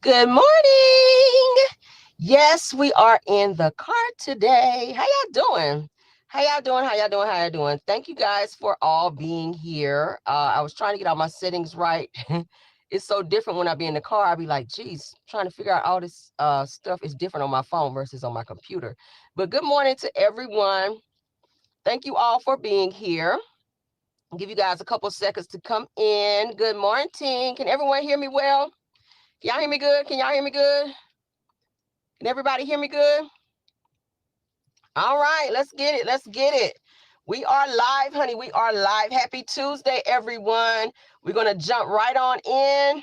Good morning. Yes, we are in the car today. How y'all doing? How y'all doing? How y'all doing? How y'all doing? Thank you guys for all being here. I was trying to get all my settings right. It's so different when I be in the car. I be like, geez, trying to figure out all this stuff is different on my phone versus on my computer. But good morning to everyone. Thank you all for being here. I'll give you guys a couple seconds to come in. Good morning. Can everyone hear me well? Can y'all hear me good? Can y'all hear me good? Can everybody hear me good? All right, let's get it. Let's get it. We are live, honey. We are live. Happy Tuesday, everyone. We're going to jump right on in.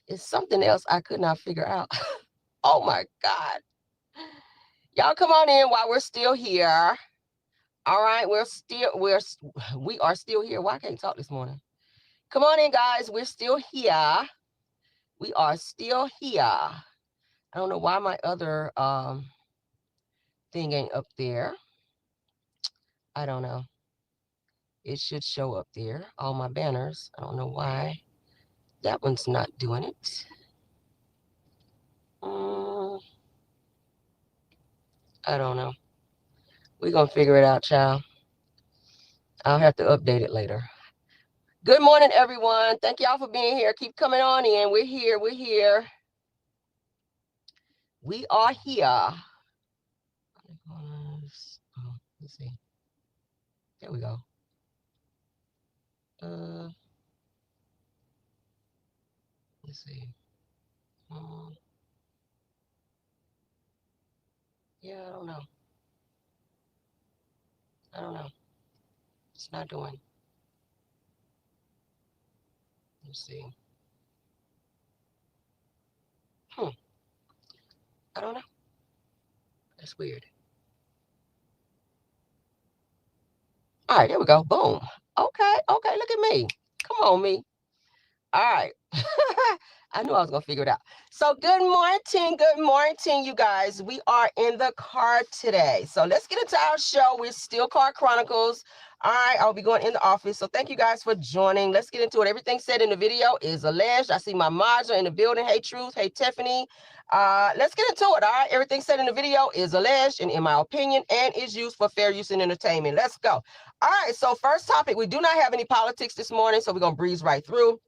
It's something else I could not figure out. Oh my God. Y'all come on in while we're still here. All right, we are still here. Why can't I talk this morning? Come on in, guys. We're still here. We are still here. I don't know why my other thing ain't up there. I don't know. It should show up there, all my banners. I don't know why that one's not doing it. Mm, I don't know. We're going to figure it out, child. I'll have to update it later. Good morning, everyone. Thank y'all for being here. Keep coming on in. We're here. We're here. We are here. Let's see. There we go. Let's see. Yeah, I don't know. I don't know. It's not doing. Let's see. I don't know. That's weird. All right, there we go. Boom. Okay, look at me. Come on, me. All right. I knew I was going to figure it out. So good morning, you guys. We are in the car today. So let's get into our show. We're still Car Chronicles. All right, I'll be going in the office. So thank you guys for joining. Let's get into it. Everything said in the video is alleged. I see my mods are in the building. Hey, Truth. Hey, Tiffany. Let's get into it. All right, everything said in the video is alleged and in my opinion and is used for fair use and entertainment. Let's go. All right, so first topic. We do not have any politics this morning, so we're going to breeze right through.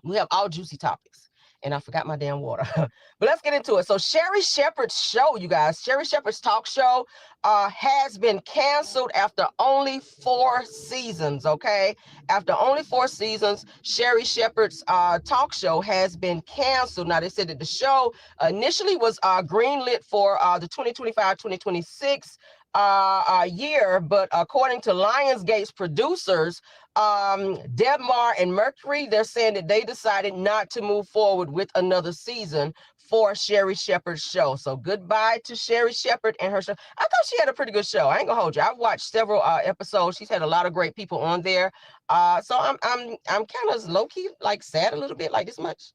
We have all juicy topics. And I forgot my damn water. But let's get into it. So Sherri Shepherd's show, you guys, Sherri Shepherd's talk show has been canceled after only 4 seasons, okay? After only 4 seasons, Sherri Shepherd's talk show has been canceled. Now, they said that the show initially was greenlit for the 2025-2026 year, but according to Lionsgate's producers, Debmar and Mercury, they're saying that they decided not to move forward with another season for Sherri Shepherd's show. So goodbye to Sherri Shepherd and her show. I thought she had a pretty good show. I ain't gonna hold you. I've watched several episodes. She's had a lot of great people on there. So I'm kind of low key like sad a little bit, like this much,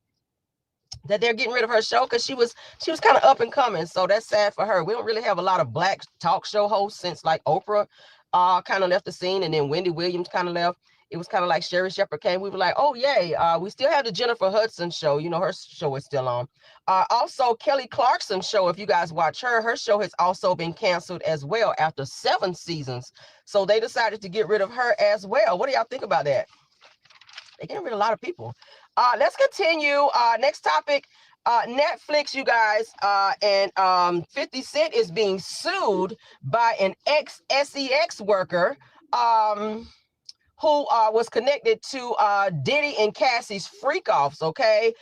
that they're getting rid of her show, because she was kind of up and coming. So that's sad for her. We don't really have a lot of black talk show hosts since like Oprah kind of left the scene, and then Wendy Williams kind of left. It was kind of like Sherri Shepherd came. We were like, oh yay. We still have the Jennifer Hudson show. You know, her show is still on. Also Kelly Clarkson's show, if you guys watch her show has also been canceled as well after 7 seasons. So they decided to get rid of her as well. What do y'all think about that? They getting rid of a lot of people. Let's continue. Next topic. Netflix, you guys, and 50 Cent is being sued by an ex-SEX worker who was connected to Diddy and Cassie's freak-offs, okay?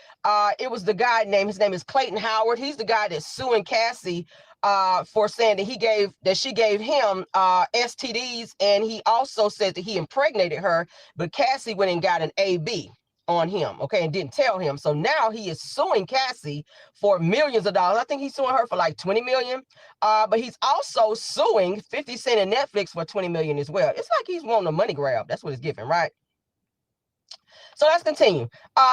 It was the guy his name is Clayton Howard. He's the guy that's suing Cassie for saying that she gave him STDs, and he also said that he impregnated her, but Cassie went and got an AB on him, okay, and didn't tell him. So now he is suing Cassie for millions of dollars. I think he's suing her for like 20 million. But he's also suing 50 Cent and Netflix for 20 million as well. It's like he's wanting a money grab. That's what he's giving, right? So let's continue.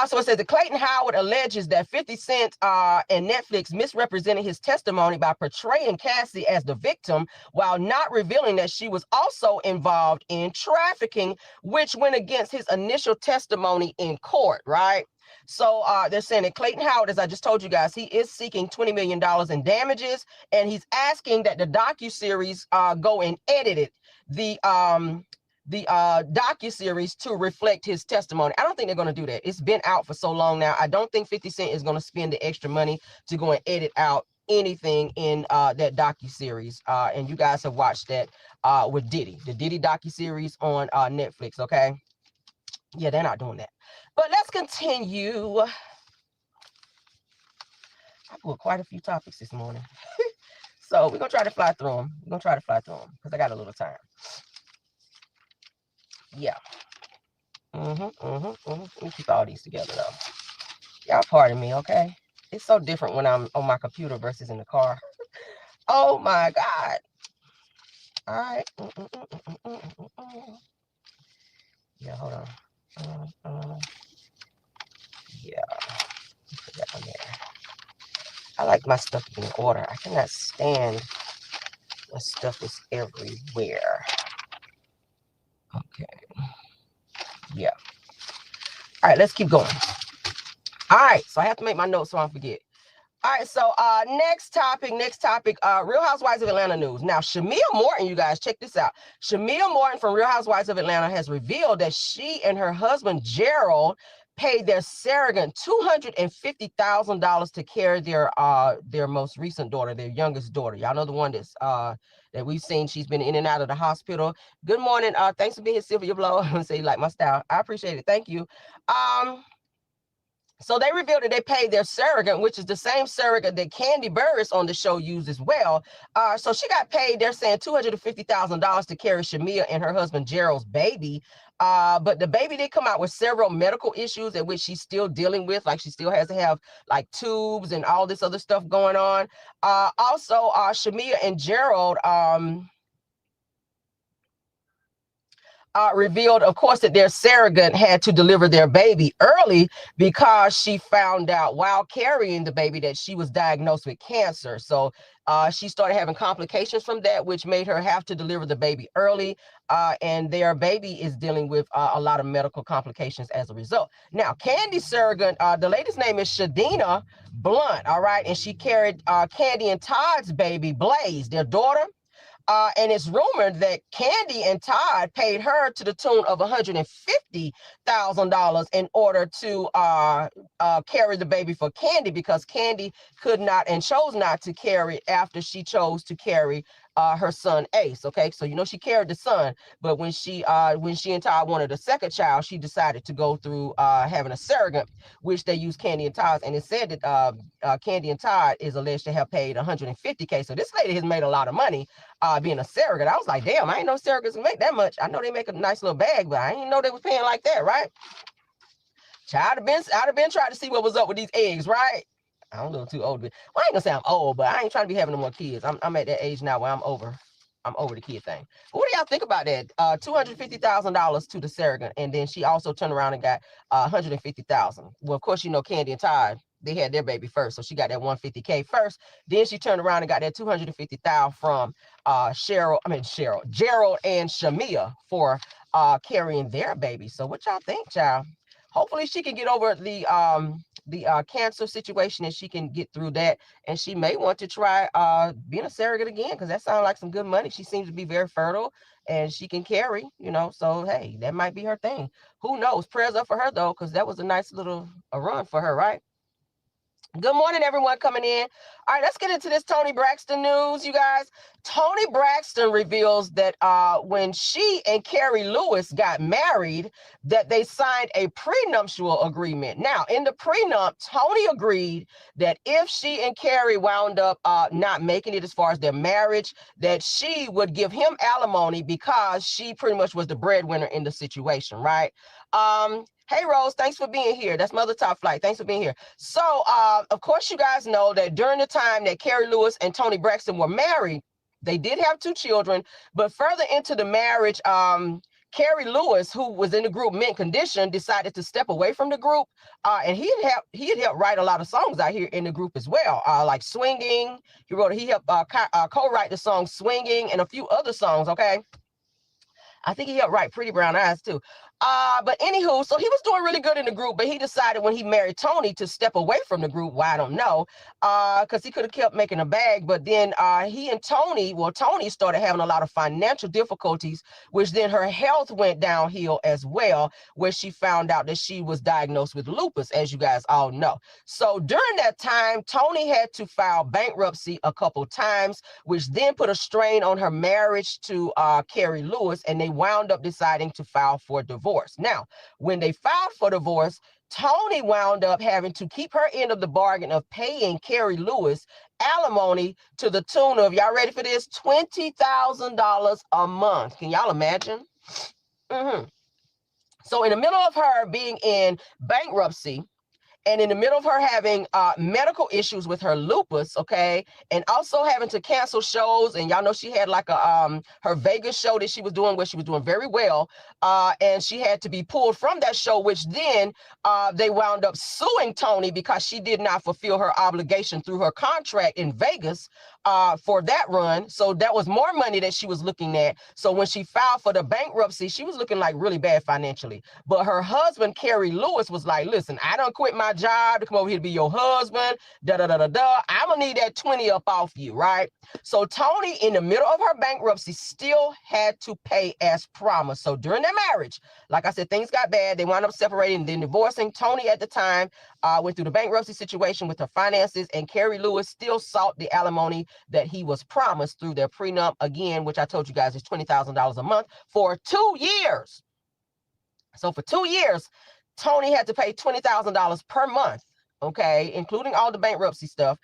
So it says that Clayton Howard alleges that 50 Cent and Netflix misrepresented his testimony by portraying Cassie as the victim while not revealing that she was also involved in trafficking, which went against his initial testimony in court, right? So they're saying that Clayton Howard, as I just told you guys, he is seeking $20 million in damages, and he's asking that the docuseries go and edit it. The docuseries to reflect his testimony. I don't think they're going to do that. It's been out for so long now. I don't think 50 Cent is going to spend the extra money to go and edit out anything in that docuseries. And you guys have watched that with Diddy, the Diddy docuseries on Netflix, okay? Yeah, they're not doing that. But let's continue. I put quite a few topics this morning. So we're going to try to fly through them. We're going to try to fly through them because I got a little time. Yeah. Let me keep all these together though. Y'all pardon me, okay? It's so different when I'm on my computer versus in the car. Oh my God. All right. Yeah, hold on. Yeah. Put that on there. I like my stuff in order. I cannot stand my stuff is everywhere. Okay. Yeah. All right, let's keep going. All right, so I have to make my notes so I don't forget. All right, so next topic, Real Housewives of Atlanta news. Now, Shamia Morton, you guys, check this out. Shamia Morton from Real Housewives of Atlanta has revealed that she and her husband, Gerald, paid their surrogate $250,000 to carry their most recent daughter, their youngest daughter. Y'all know the one that's that we've seen. She's been in and out of the hospital. Good morning. Thanks for being here, Sylvia Blow. Say you like my style. I appreciate it. Thank you. So they revealed that they paid their surrogate, which is the same surrogate that Kandi Burruss on the show used as well. So she got paid, they're saying $250,000 to carry Shamia and her husband Gerald's baby. But the baby did come out with several medical issues at which she's still dealing with. Like she still has to have like tubes and all this other stuff going on. Also, Shamia and Gerald revealed, of course, that their surrogate had to deliver their baby early because she found out while carrying the baby that she was diagnosed with cancer. So she started having complications from that, which made her have to deliver the baby early. And their baby is dealing with a lot of medical complications as a result. Now, Kandi's surrogate, the lady's name is Shadina Blunt, all right? And she carried Kandi and Todd's baby, Blaze, their daughter. And it's rumored that Kandi and Todd paid her to the tune of $150,000 in order to carry the baby for Kandi, because Kandi could not and chose not to carry after she chose to carry her son Ace. Okay, so you know she carried the son, but when she and Todd wanted a second child, she decided to go through having a surrogate, which they used Kandi and Todd, and it said that Kandi and Todd is alleged to have paid $150K. So this lady has made a lot of money being a surrogate. I was like, damn, I ain't know surrogates make that much. I know they make a nice little bag, but I didn't know they was paying like that, right? I'd have been trying to see what was up with these eggs, right? I'm a little too old. Well, I ain't gonna say I'm old, but I ain't trying to be having no more kids. I'm at that age now where I'm over the kid thing. But what do y'all think about that? $250,000 to the surrogate, and then she also turned around and got $150,000. Well, of course, you know Kandi and Todd, they had their baby first, so she got that $150K first. Then she turned around and got that $250,000 from Gerald and Shamia for carrying their baby. So what y'all think, child? Hopefully she can get over the cancer situation, and she can get through that, and she may want to try being a surrogate again, because that sounds like some good money. She seems to be very fertile and she can carry, you know, so hey, that might be her thing. Who knows? Prayers up for her though, because that was a nice little run for her, right? Good morning, everyone coming in. All right, let's get into this Toni Braxton news, you guys. Toni Braxton reveals that when she and Carrie Lewis got married, that they signed a prenuptial agreement. Now, in the prenup, Toni agreed that if she and Carrie wound up not making it as far as their marriage, that she would give him alimony because she pretty much was the breadwinner in the situation, right? Hey, Rose, thanks for being here. That's Mother Top Flight. Thanks for being here. So, of course, you guys know that during the time that Carrie Lewis and Toni Braxton were married, they did have 2 children, but further into the marriage, Carrie Lewis, who was in the group Mint Condition, decided to step away from the group. And he had helped write a lot of songs out here in the group as well, like Swinging. He helped co-write the song Swinging and a few other songs, okay? I think he helped write Pretty Brown Eyes too. But anywho, so he was doing really good in the group, but he decided when he married Tony to step away from the group. Why, I don't know, because he could have kept making a bag. But then he and Tony started having a lot of financial difficulties, which then her health went downhill as well, where she found out that she was diagnosed with lupus, as you guys all know. So during that time, Tony had to file bankruptcy a couple times, which then put a strain on her marriage to Carrie Lewis, and they wound up deciding to file for divorce. Now, when they filed for divorce, Tony wound up having to keep her end of the bargain of paying Carrie Lewis alimony to the tune of, y'all ready for this, $20,000 a month. Can y'all imagine? So in the middle of her being in bankruptcy, and in the middle of her having medical issues with her lupus, okay, and also having to cancel shows, and y'all know she had like a her Vegas show that she was doing where she was doing very well, and she had to be pulled from that show, which then they wound up suing Tony because she did not fulfill her obligation through her contract in Vegas for that run. So that was more money that she was looking at. So when she filed for the bankruptcy, she was looking like really bad financially. But her husband, Carrie Lewis, was like, listen, I don't quit my job to come over here to be your husband, I'm gonna need that 20 up off you, right? So Tony, in the middle of her bankruptcy, still had to pay as promised. So during their marriage, like I said, things got bad. They wound up separating and then divorcing. Tony at the time went through the bankruptcy situation with her finances, and Carrie Lewis still sought the alimony that he was promised through their prenup, again, which I told you guys is $20,000 a month for 2 years. So for 2 years, Tony had to pay $20,000 per month, okay, including all the bankruptcy stuff,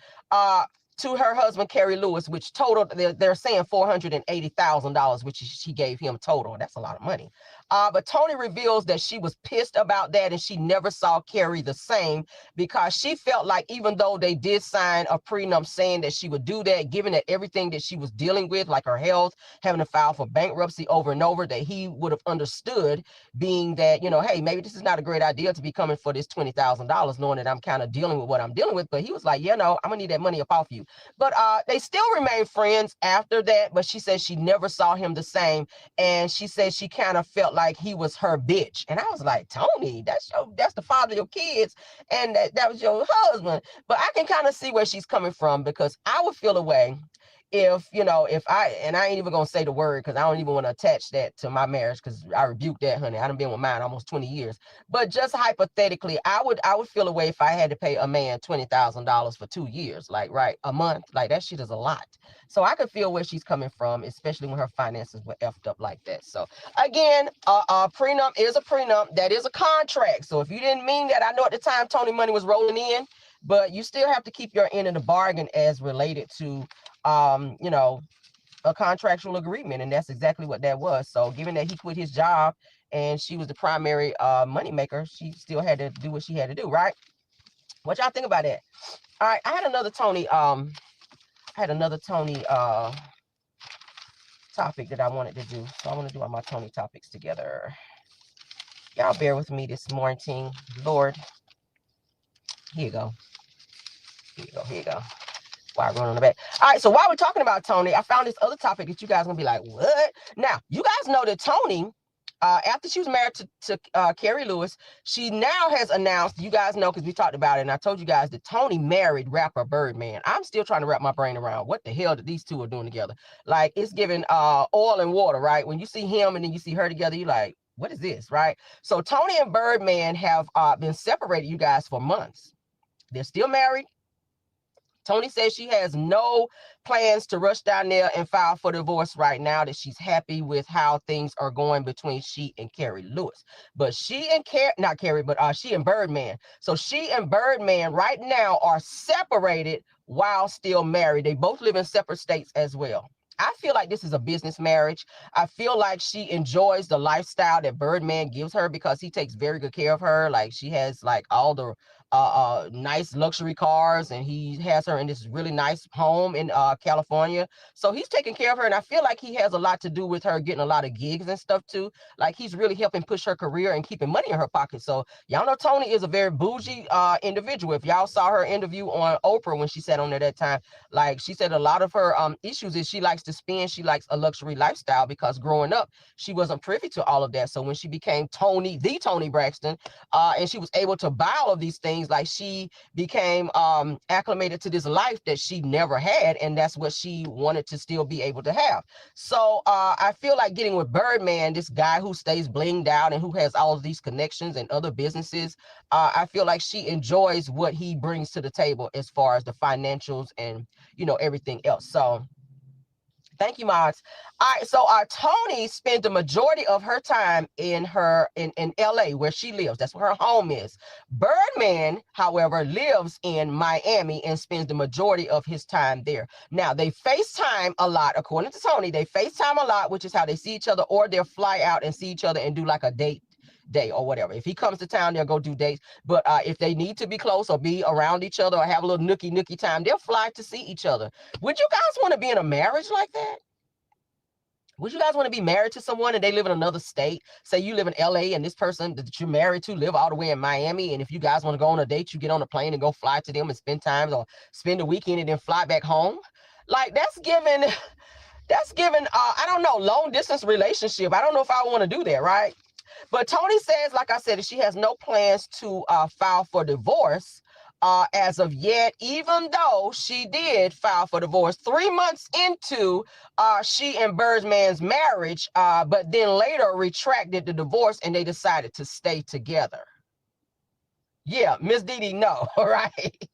to her husband, Carrie Lewis, which totaled, they're saying $480,000, which she gave him total. That's a lot of money. But Tony reveals that she was pissed about that, and she never saw Carrie the same, because she felt like even though they did sign a prenup saying that she would do that, given that everything that she was dealing with, like her health, having to file for bankruptcy over and over, that he would have understood, being that, you know, hey, maybe this is not a great idea to be coming for this $20,000, knowing that I'm kind of dealing with what I'm dealing with. But he was like, yeah, no, I'm gonna need that money up off you. But they still remained friends after that. But she said she never saw him the same. And she said she kind of felt like he was her bitch. And I was like, Tony, that's the father of your kids, and that was your husband. But I can kind of see where she's coming from, because I would feel a way if, you know, if I ain't even gonna say the word, because I don't even want to attach that to my marriage, because I rebuke that, honey. I done been with mine almost 20 years. But just hypothetically, I would feel a way if I had to pay a man $20,000 for 2 years, like, right, a month, like that shit is a lot. So I could feel where she's coming from, especially when her finances were effed up like that. So again, a prenup is a prenup. That is a contract. So if you didn't mean that, I know at the time Tony money was rolling in, but you still have to keep your end of the bargain as related to you know, a contractual agreement, and that's exactly what that was. So given that he quit his job and she was the primary money maker, she still had to do what she had to do, right? What y'all think about that? All right, I had another Tony topic that I wanted to do. So I want to do all my Tony topics together. Y'all bear with me this morning, Lord. Here you go. Here you go. Why run on the back? All right, so while we're talking about Tony, I found this other topic that you guys are gonna be like, what? Now, you guys know that Tony, after she was married to Carrie Lewis, she now has announced, you guys know, because we talked about it, and I told you guys that Tony married rapper Birdman. I'm still trying to wrap my brain around what the hell that these two are doing together. Like, it's giving oil and water, right? When you see him and then you see her together, you're like, what is this, right? So Tony and Birdman have been separated, you guys, for months. They're still married. Tony says she has no plans to rush down there and file for divorce right now, that she's happy with how things are going between she and Carrie Lewis. But she and she and Birdman. So she and Birdman right now are separated while still married. They both live in separate states as well. I feel like this is a business marriage. I feel like she enjoys the lifestyle that Birdman gives her, because he takes very good care of her. Like, she has like all the nice luxury cars, and he has her in this really nice home in California. So he's taking care of her, and I feel like he has a lot to do with her getting a lot of gigs and stuff too. Like he's really helping push her career and keeping money in her pocket. So y'all know Toni is a very bougie individual. If y'all saw her interview on Oprah when she sat on there that time, like she said a lot of her issues is she likes to spend, she likes a luxury lifestyle, because growing up she wasn't privy to all of that. So when she became the Toni Braxton, and she was able to buy all of these things, like she became acclimated to this life that she never had, and that's what she wanted to still be able to have. So I feel like getting with Birdman, this guy who stays blinged out and who has all of these connections and other businesses, I feel like she enjoys what he brings to the table as far as the financials and, you know, everything else. So thank you, Mods. All right, so Toni spent the majority of her time in LA, where she lives. That's where her home is. Birdman, however, lives in Miami and spends the majority of his time there. Now, they FaceTime a lot. According to Toni, they FaceTime a lot, which is how they see each other, or they'll fly out and see each other and do like a date day or whatever. If he comes to town, they'll go do dates. But if they need to be close or be around each other or have a little nookie time, they'll fly to see each other. Would you guys want to be in a marriage like that? Would you guys want to be married to someone and they live in another state? Say you live in LA and this person that you're married to live all the way in Miami. And if you guys want to go on a date, you get on a plane and go fly to them and spend time or spend a weekend and then fly back home. Like that's giving, I don't know, long distance relationship. I don't know if I want to do that, right? But Toni says, like I said, that she has no plans to file for divorce as of yet, even though she did file for divorce 3 months into she and Birdman's marriage, but then later retracted the divorce and they decided to stay together. Yeah, Miss Dee, no, right?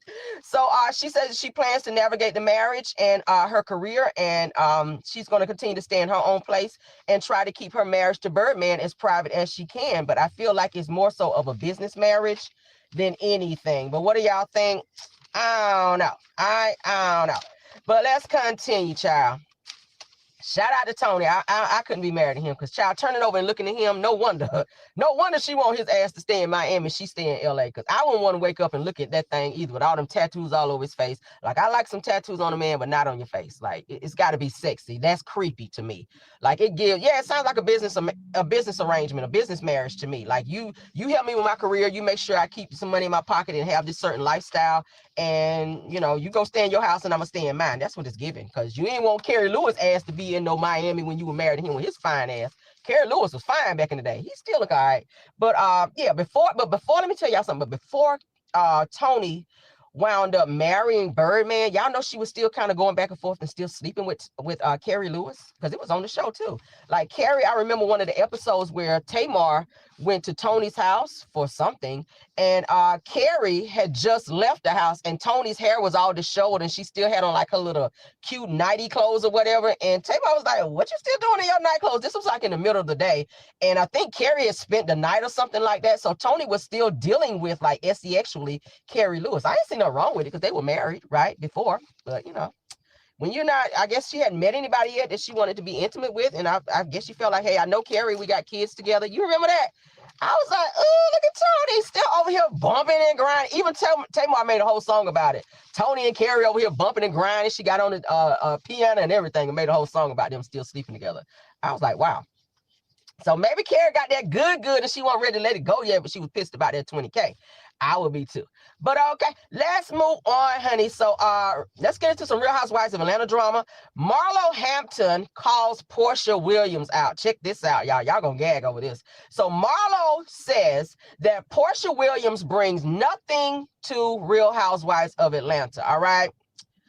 So she says she plans to navigate the marriage and her career, and she's going to continue to stay in her own place and try to keep her marriage to Birdman as private as she can. But I feel like it's more so of a business marriage than anything. But what do y'all think? I don't know. I don't know. But let's continue, child. Shout out to Toni. I couldn't be married to him because, child, turning over and looking at him, no wonder she want his ass to stay in Miami. She stay in LA, because I wouldn't want to wake up and look at that thing either with all them tattoos all over his face. Like, I like some tattoos on a man, but not on your face. Like, it's got to be sexy. That's creepy to me. Like, it sounds like a business arrangement, a business marriage to me. Like, you help me with my career. You make sure I keep some money in my pocket and have this certain lifestyle. And, you know, you go stay in your house and I'm going to stay in mine. That's what it's giving, because you ain't want Carrie Lewis ass to be in no Miami when you were married to him with his fine ass. Carrie Lewis was fine back in the day. He still look all right. But before, let me tell y'all something. But before Toni wound up marrying Birdman, y'all know she was still kind of going back and forth and still sleeping with Carrie Lewis, because it was on the show too. Like Carrie, I remember one of the episodes where Tamar went to Toni's house for something, and Carrie had just left the house, and Toni's hair was all disheveled, and she still had on like her little cute nighty clothes or whatever. And Tamar was like, "What you still doing in your night clothes?" This was like in the middle of the day, and I think Carrie had spent the night or something like that. So Toni was still dealing with, like, sexually Carrie Lewis. I ain't seen nothing wrong with it because they were married right before, but you know. When you're not, I guess she hadn't met anybody yet that she wanted to be intimate with. And I guess she felt like, hey, I know Carrie, we got kids together. You remember that? I was like, oh, look at Toni still over here bumping and grinding. Even Tamar made a whole song about it. Toni and Carrie over here bumping and grinding. She got on the piano and everything and made a whole song about them still sleeping together. I was like, wow. So maybe Carrie got that good and she wasn't ready to let it go yet, but she was pissed about that 20K. I would be too. But okay, let's move on, honey. So let's get into some Real Housewives of Atlanta drama. Marlo Hampton calls Portia Williams out. Check this out, y'all. Y'all gonna gag over this. So Marlo says that Portia Williams brings nothing to Real Housewives of Atlanta. All right.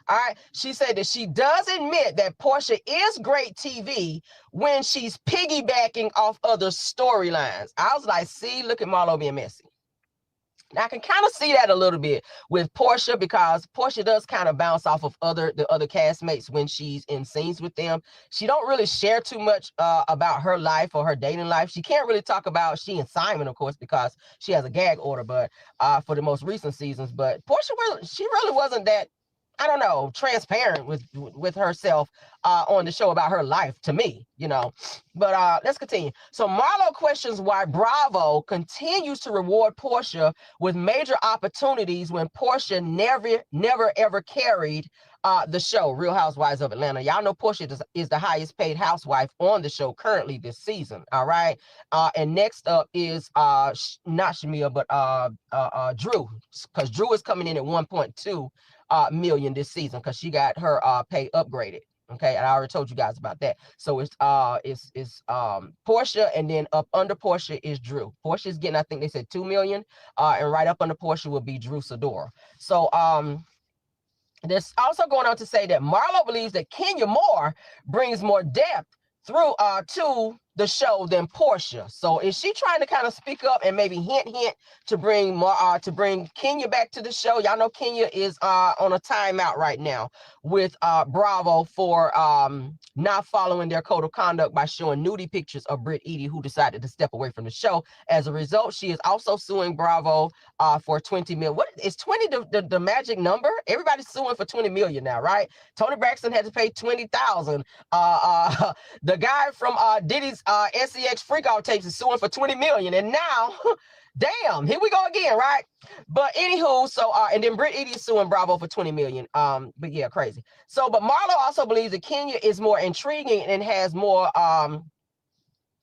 All right. She said that she does admit that Portia is great TV when she's piggybacking off other storylines. I was like, see, look at Marlo being messy. Now, I can kind of see that a little bit with Portia, because Portia does kind of bounce off of the other castmates when she's in scenes with them. She don't really share too much about her life or her dating life. She can't really talk about she and Simon, of course, because she has a gag order, but for the most recent seasons. But Portia, she really wasn't that. I don't know, transparent with herself on the show about her life to me, you know. But let's continue. So Marlo questions why Bravo continues to reward Portia with major opportunities when Portia never ever carried the show, Real Housewives of Atlanta. Y'all know Portia is the highest paid housewife on the show currently this season. All right. And next up is not Shamia, but Drew, because Drew is coming in at 1.2 million this season because she got her pay upgraded. Okay, and I already told you guys about that. So it's Portia, and then up under Portia is Drew. Portia's getting, I think they said 2 million, and right up under Portia will be Drew Sidor. So there's also going on to say that Marlo believes that Kenya Moore brings more depth through to the show than Portia. So is she trying to kind of speak up and maybe hint to bring more bring Kenya back to the show? Y'all know Kenya is on a timeout right now with Bravo for not following their code of conduct by showing nudie pictures of Britt Eady, who decided to step away from the show. As a result, she is also suing Bravo for 20 million. What is 20 the magic number? Everybody's suing for 20 million now, right? Tony Braxton had to pay 20,000. The guy from Diddy's SCX Freakout tapes is suing for 20 million, and now damn, here we go again, right? But anywho, so and then Britt Eady is suing Bravo for 20 million. But yeah, crazy. So but Marlo also believes that Kenya is more intriguing and has more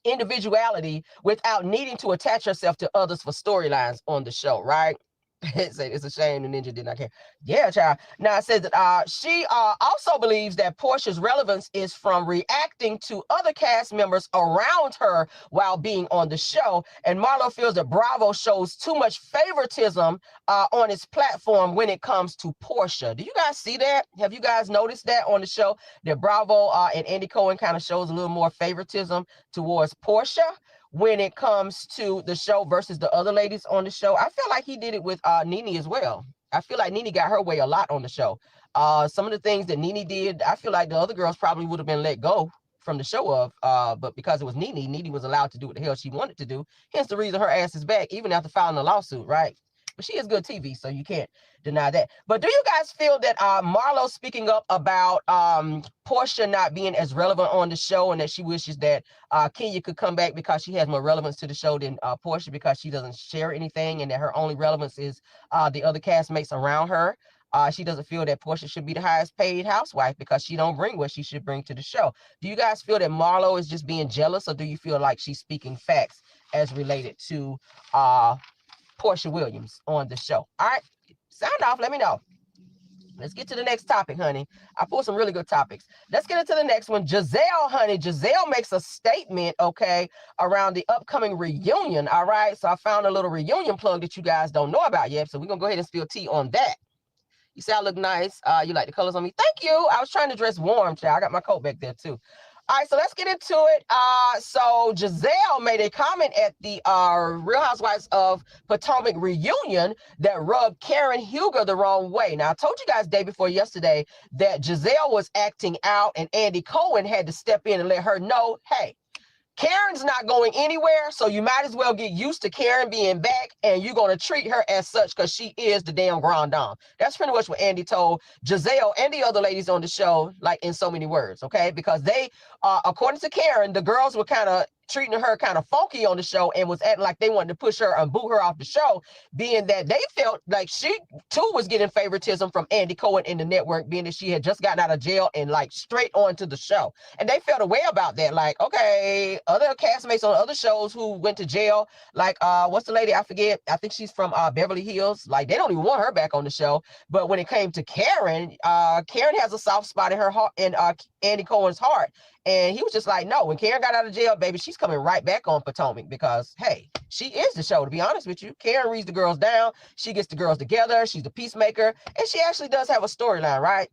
individuality without needing to attach herself to others for storylines on the show, right? It's a shame the ninja did not care. Yeah, child. Now it says that she also believes that Portia's relevance is from reacting to other cast members around her while being on the show. And Marlo feels that Bravo shows too much favoritism on its platform when it comes to Portia. Do you guys see that? Have you guys noticed that on the show? That Bravo and Andy Cohen kind of shows a little more favoritism towards Portia when it comes to the show versus the other ladies on the show. I feel like he did it with Nene as well. I feel like Nene got her way a lot on the show. Some of the things that Nene did, I feel like the other girls probably would have been let go from the show of, but because it was Nene was allowed to do what the hell she wanted to do. Hence the reason her ass is back, even after filing a lawsuit, right? But she is good TV, so you can't deny that. But do you guys feel that Marlo speaking up about Portia not being as relevant on the show, and that she wishes that Kenya could come back because she has more relevance to the show than Portia, because she doesn't share anything, and that her only relevance is the other castmates around her? She doesn't feel that Portia should be the highest paid housewife because she don't bring what she should bring to the show. Do you guys feel that Marlo is just being jealous, or do you feel like she's speaking facts as related to Portia Williams on the show? All right, sound off, let me know. Let's get to the next topic, honey. I pulled some really good topics. Let's get into the next one. Giselle, honey. Giselle makes a statement, okay, around the upcoming reunion, all right? So I found a little reunion plug that you guys don't know about yet, so we're going to go ahead and spill tea on that. You say I look nice. You like the colors on me. Thank you. I was trying to dress warm, child. I got my coat back there, too. All right, so let's get into it. So Giselle made a comment at the Real Housewives of Potomac reunion that rubbed Karen Huger the wrong way. Now, I told you guys day before yesterday that Giselle was acting out, and Andy Cohen had to step in and let her know, hey, Karen's not going anywhere, so you might as well get used to Karen being back, and you're going to treat her as such because she is the damn grand dame. That's pretty much what Andy told Giselle and the other ladies on the show, like in so many words, okay? Because they, according to Karen, the girls were kind of treating her kind of funky on the show and was acting like they wanted to push her and boot her off the show, being that they felt like she too was getting favoritism from Andy Cohen in the network, being that she had just gotten out of jail and like straight on to the show. And they felt a way about that. Like, okay, other castmates on other shows who went to jail, like what's the lady? I forget. I think she's from Beverly Hills. Like, they don't even want her back on the show. But when it came to Karen, Karen has a soft spot in her heart, in Andy Cohen's heart. And he was just like, no, when Karen got out of jail, baby, she's coming right back on Potomac because, hey, she is the show, to be honest with you. Karen reads the girls down. She gets the girls together. She's the peacemaker. And she actually does have a storyline, right?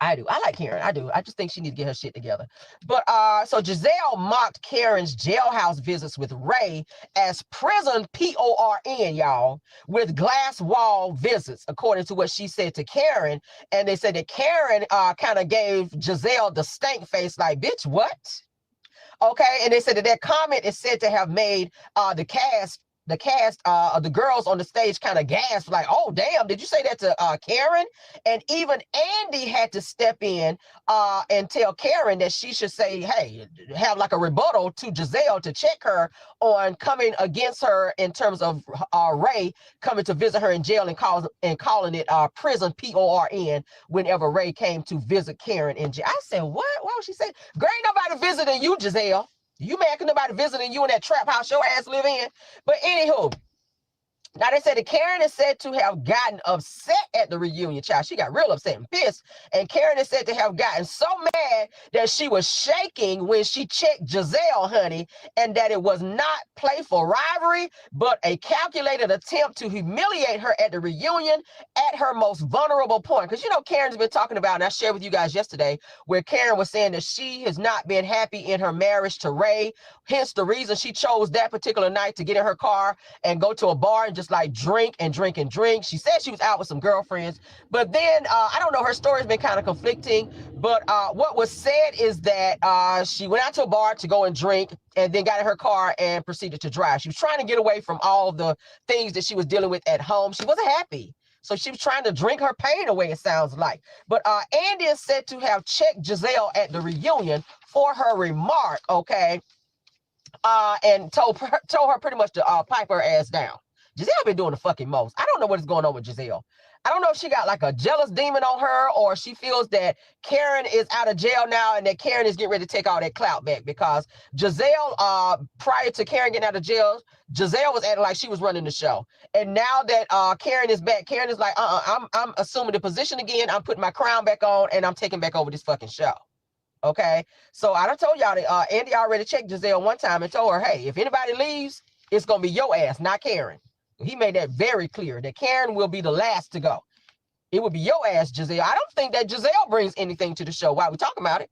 I do. I like Karen. I do. I just think she needs to get her shit together. But so Giselle mocked Karen's jailhouse visits with Ray as prison PORN, y'all, with glass wall visits, according to what she said to Karen. And they said that Karen kind of gave Giselle the stank face, like, bitch, what? Okay. And they said that comment is said to have made the cast the cast of the girls on the stage kind of gasped like, oh, damn, did you say that to Karen? And even Andy had to step in and tell Karen that she should say, hey, have like a rebuttal to Giselle to check her on coming against her in terms of Ray coming to visit her in jail and calling it prison, PORN, whenever Ray came to visit Karen in jail. I said, what? Why would she say? Girl, ain't nobody visiting you, Giselle. You mad cause nobody visiting you in that trap house your ass live in? But anywho, now they said that Karen is said to have gotten upset at the reunion, child. She got real upset and pissed. And Karen is said to have gotten so mad that she was shaking when she checked Giselle, honey, and that it was not playful rivalry, but a calculated attempt to humiliate her at the reunion at her most vulnerable point. Because, you know, Karen's been talking about, and I shared with you guys yesterday, where Karen was saying that she has not been happy in her marriage to Ray. Hence the reason she chose that particular night to get in her car and go to a bar and just like drink and drink and drink. She said she was out with some girlfriends, but then I don't know, her story's been kind of conflicting, but what was said is that she went out to a bar to go and drink and then got in her car and proceeded to drive. She was trying to get away from all the things that she was dealing with at home. She wasn't happy. So she was trying to drink her pain away, it sounds like. But Andy is said to have checked Giselle at the reunion for her remark, okay, and told her pretty much to pipe her ass down. Giselle been doing the fucking most. I don't know what is going on with Giselle. I don't know if she got like a jealous demon on her or she feels that Karen is out of jail now and that Karen is getting ready to take all that clout back, because Giselle, prior to Karen getting out of jail, Giselle was acting like she was running the show. And now that Karen is back, Karen is like, I'm assuming the position again. I'm putting my crown back on and I'm taking back over this fucking show. Okay. So I done told y'all that Andy already checked Giselle one time and told her, hey, if anybody leaves, it's going to be your ass, not Karen. He made that very clear that Karen will be the last to go. It will be your ass, Giselle. I don't think that Giselle brings anything to the show while we're talking about it.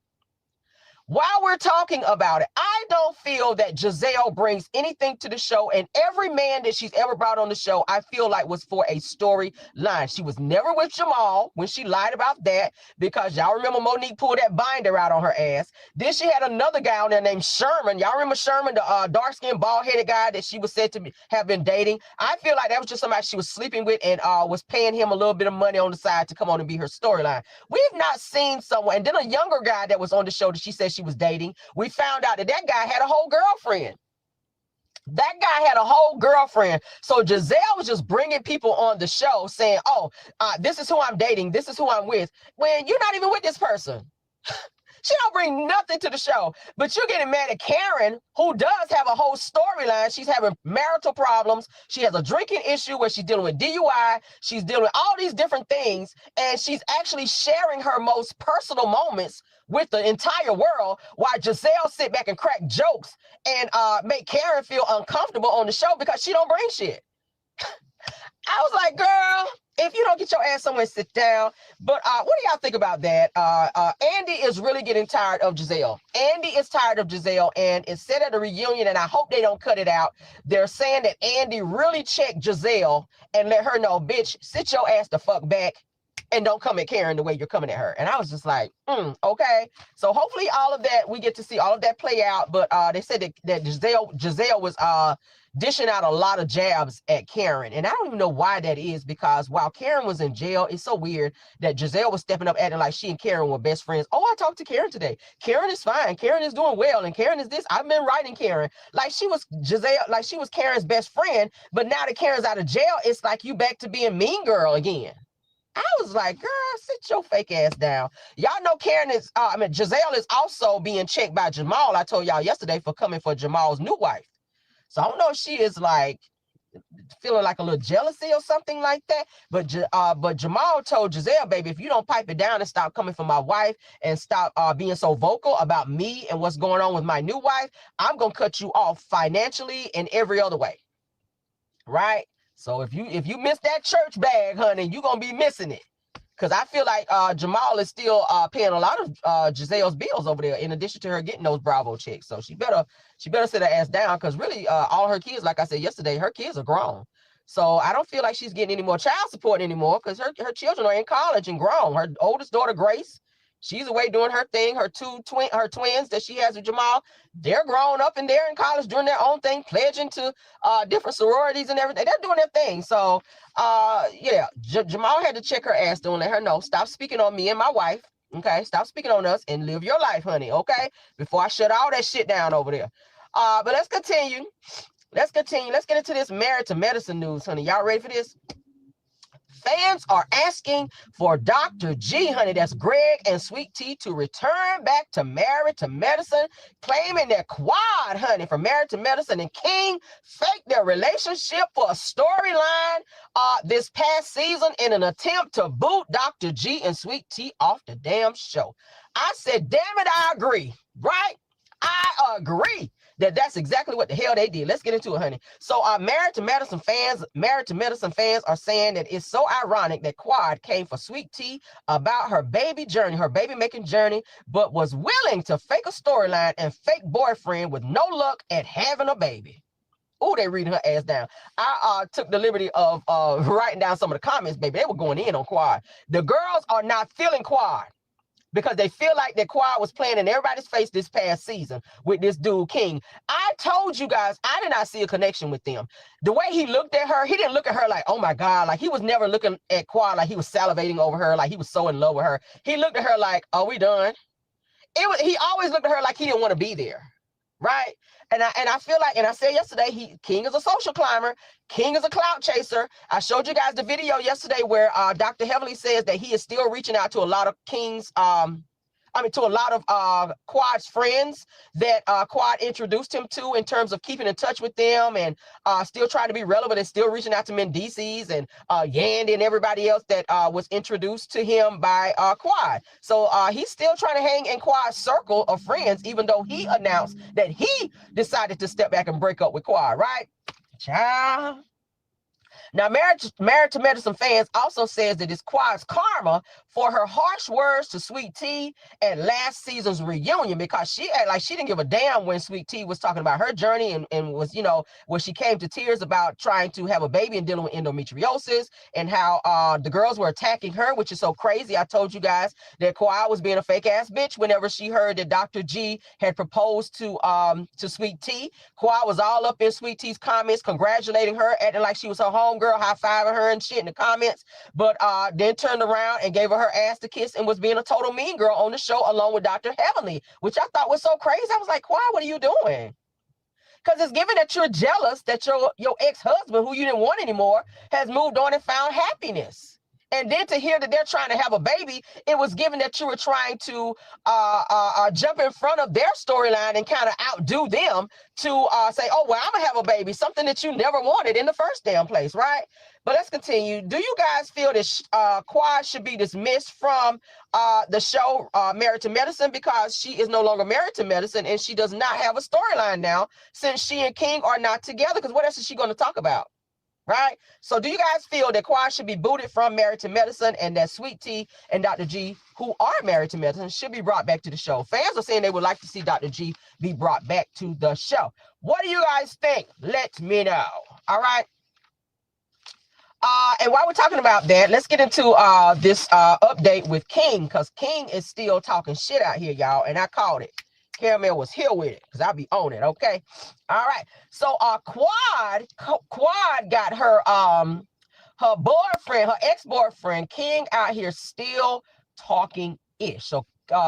While we're talking about it, I don't feel that Giselle brings anything to the show, and every man that she's ever brought on the show, I feel like was for a storyline. She was never with Jamal when she lied about that, because y'all remember Monique pulled that binder out on her ass. Then she had another guy on there named Sherman. Y'all remember Sherman, the dark-skinned, bald-headed guy that she was said to have been dating? I feel like that was just somebody she was sleeping with and was paying him a little bit of money on the side to come on and be her storyline. We've not seen someone, and then a younger guy that was on the show that she said she was dating, we found out that that guy had a whole girlfriend. That guy had a whole girlfriend. So Giselle was just bringing people on the show saying, oh, this is who I'm dating, this is who I'm with, when you're not even with this person. She don't bring nothing to the show, but you're getting mad at Karen, who does have a whole storyline. She's having marital problems. She has a drinking issue where she's dealing with DUI. She's dealing with all these different things, and she's actually sharing her most personal moments with the entire world, while Giselle sit back and crack jokes and make Karen feel uncomfortable on the show because she don't bring shit. I was like, girl, if you don't get your ass somewhere, sit down. But what do y'all think about that? Andy is really getting tired of Giselle. Andy is tired of Giselle, and it's said at a reunion, and I hope they don't cut it out. They're saying that Andy really checked Giselle and let her know, bitch, sit your ass the fuck back and don't come at Karen the way you're coming at her. And I was just like, okay. So hopefully all of that, we get to see all of that play out. But they said that Giselle was dishing out a lot of jabs at Karen. And I don't even know why that is, because while Karen was in jail, it's so weird that Giselle was stepping up acting like she and Karen were best friends. Oh, I talked to Karen today. Karen is fine. Karen is doing well. And Karen is this. I've been writing Karen. Like she was Karen's best friend. But now that Karen's out of jail, it's like you back to being mean girl again. I was like, girl, sit your fake ass down. Y'all know Giselle is also being checked by Jamal. I told y'all yesterday for coming for Jamal's new wife. So I don't know if she is like feeling like a little jealousy or something like that. But Jamal told Giselle, baby, if you don't pipe it down and stop coming for my wife and stop being so vocal about me and what's going on with my new wife, I'm going to cut you off financially and every other way. Right? So if you miss that church bag, honey, you're going to be missing it. Because I feel like Jamal is still paying a lot of Giselle's bills over there, in addition to her getting those Bravo checks. So she better sit her ass down, because really all her kids, like I said yesterday, her kids are grown. So I don't feel like she's getting any more child support anymore, because her children are in college and grown. Her oldest daughter, Grace, She's away doing her thing. Her twins that she has with Jamal, they're grown up and they're in college doing their own thing, pledging to different sororities and everything. They're doing their thing. So yeah, Jamal had to check her ass doing, let her know, stop speaking on me and my wife. Okay, stop speaking on us and live your life, honey. Okay, before I shut all that shit down over there. But let's continue. Let's continue. Let's get into this Married to Medicine news, honey. Y'all ready for this? Fans are asking for Dr. G, honey, that's Greg and Sweet Tea, to return back to Married to Medicine, claiming that Quad, honey, from Married to Medicine and King faked their relationship for a storyline this past season in an attempt to boot Dr. G and Sweet Tea off the damn show. I said, damn it, I agree, right? I agree that's exactly what the hell they did. Let's get into it, honey. So Married to Medicine fans are saying that it's so ironic that Quad came for Sweet Tea about her baby journey, her baby making journey, but was willing to fake a storyline and fake boyfriend with no luck at having a baby. Oh, they reading her ass down. I took the liberty of writing down some of the comments, baby. They were going in on Quad. The girls are not feeling Quad, because they feel like that Quad was playing in everybody's face this past season with this dude, King. I told you guys, I did not see a connection with them. The way he looked at her, he didn't look at her like, oh my God, like he was never looking at Quad like he was salivating over her, like he was so in love with her. He looked at her like, are we done? He always looked at her like he didn't want to be there, right? And I feel like, and I said yesterday, King is a social climber. King is a clout chaser. I showed you guys the video yesterday where Dr. Heavenly says that he is still reaching out to a lot of King's, to a lot of Quad's friends that Quad introduced him to in terms of keeping in touch with them and still trying to be relevant and still reaching out to Mendices and Yandy and everybody else that was introduced to him by Quad. So he's still trying to hang in Quad's circle of friends, even though he announced that he decided to step back and break up with Quad, right? Child. Now, Married to Medicine fans also says that it's Quad's karma for her harsh words to Sweet Tea at last season's reunion, because she acted like she didn't give a damn when Sweet Tea was talking about her journey and was, when she came to tears about trying to have a baby and dealing with endometriosis, and how the girls were attacking her, which is so crazy. I told you guys that Quad was being a fake ass bitch whenever she heard that Dr. G had proposed to Sweet Tea. Quad was all up in Sweet Tea's comments, congratulating her, acting like she was her homegirl, high-fiving her and shit in the comments, but then turned around and gave her ass to kiss and was being a total mean girl on the show along with Dr. Heavenly, which I thought was so crazy. I was like, Quad, what are you doing? Because it's given that you're jealous that your ex-husband, who you didn't want anymore, has moved on and found happiness. And then to hear that they're trying to have a baby, it was given that you were trying to jump in front of their storyline and kind of outdo them to say, oh, well, I'm going to have a baby, something that you never wanted in the first damn place, right? But let's continue. Do you guys feel that Quad should be dismissed from the show Married to Medicine, because she is no longer married to Medicine and she does not have a storyline now since she and King are not together? Because what else is she going to talk about? Right? So do you guys feel that Quad should be booted from Married to Medicine and that Sweet Tea and Dr. G, who are married to Medicine, should be brought back to the show? Fans are saying they would like to see Dr. G be brought back to the show. What do you guys think? Let me know. All right. And while we're talking about that, let's get into this update with King, because King is still talking shit out here, y'all, and I called it. Caramel was here with it, because I'll be on it, okay? All right. So Quad got her her boyfriend, her ex-boyfriend, King, out here still talking ish. So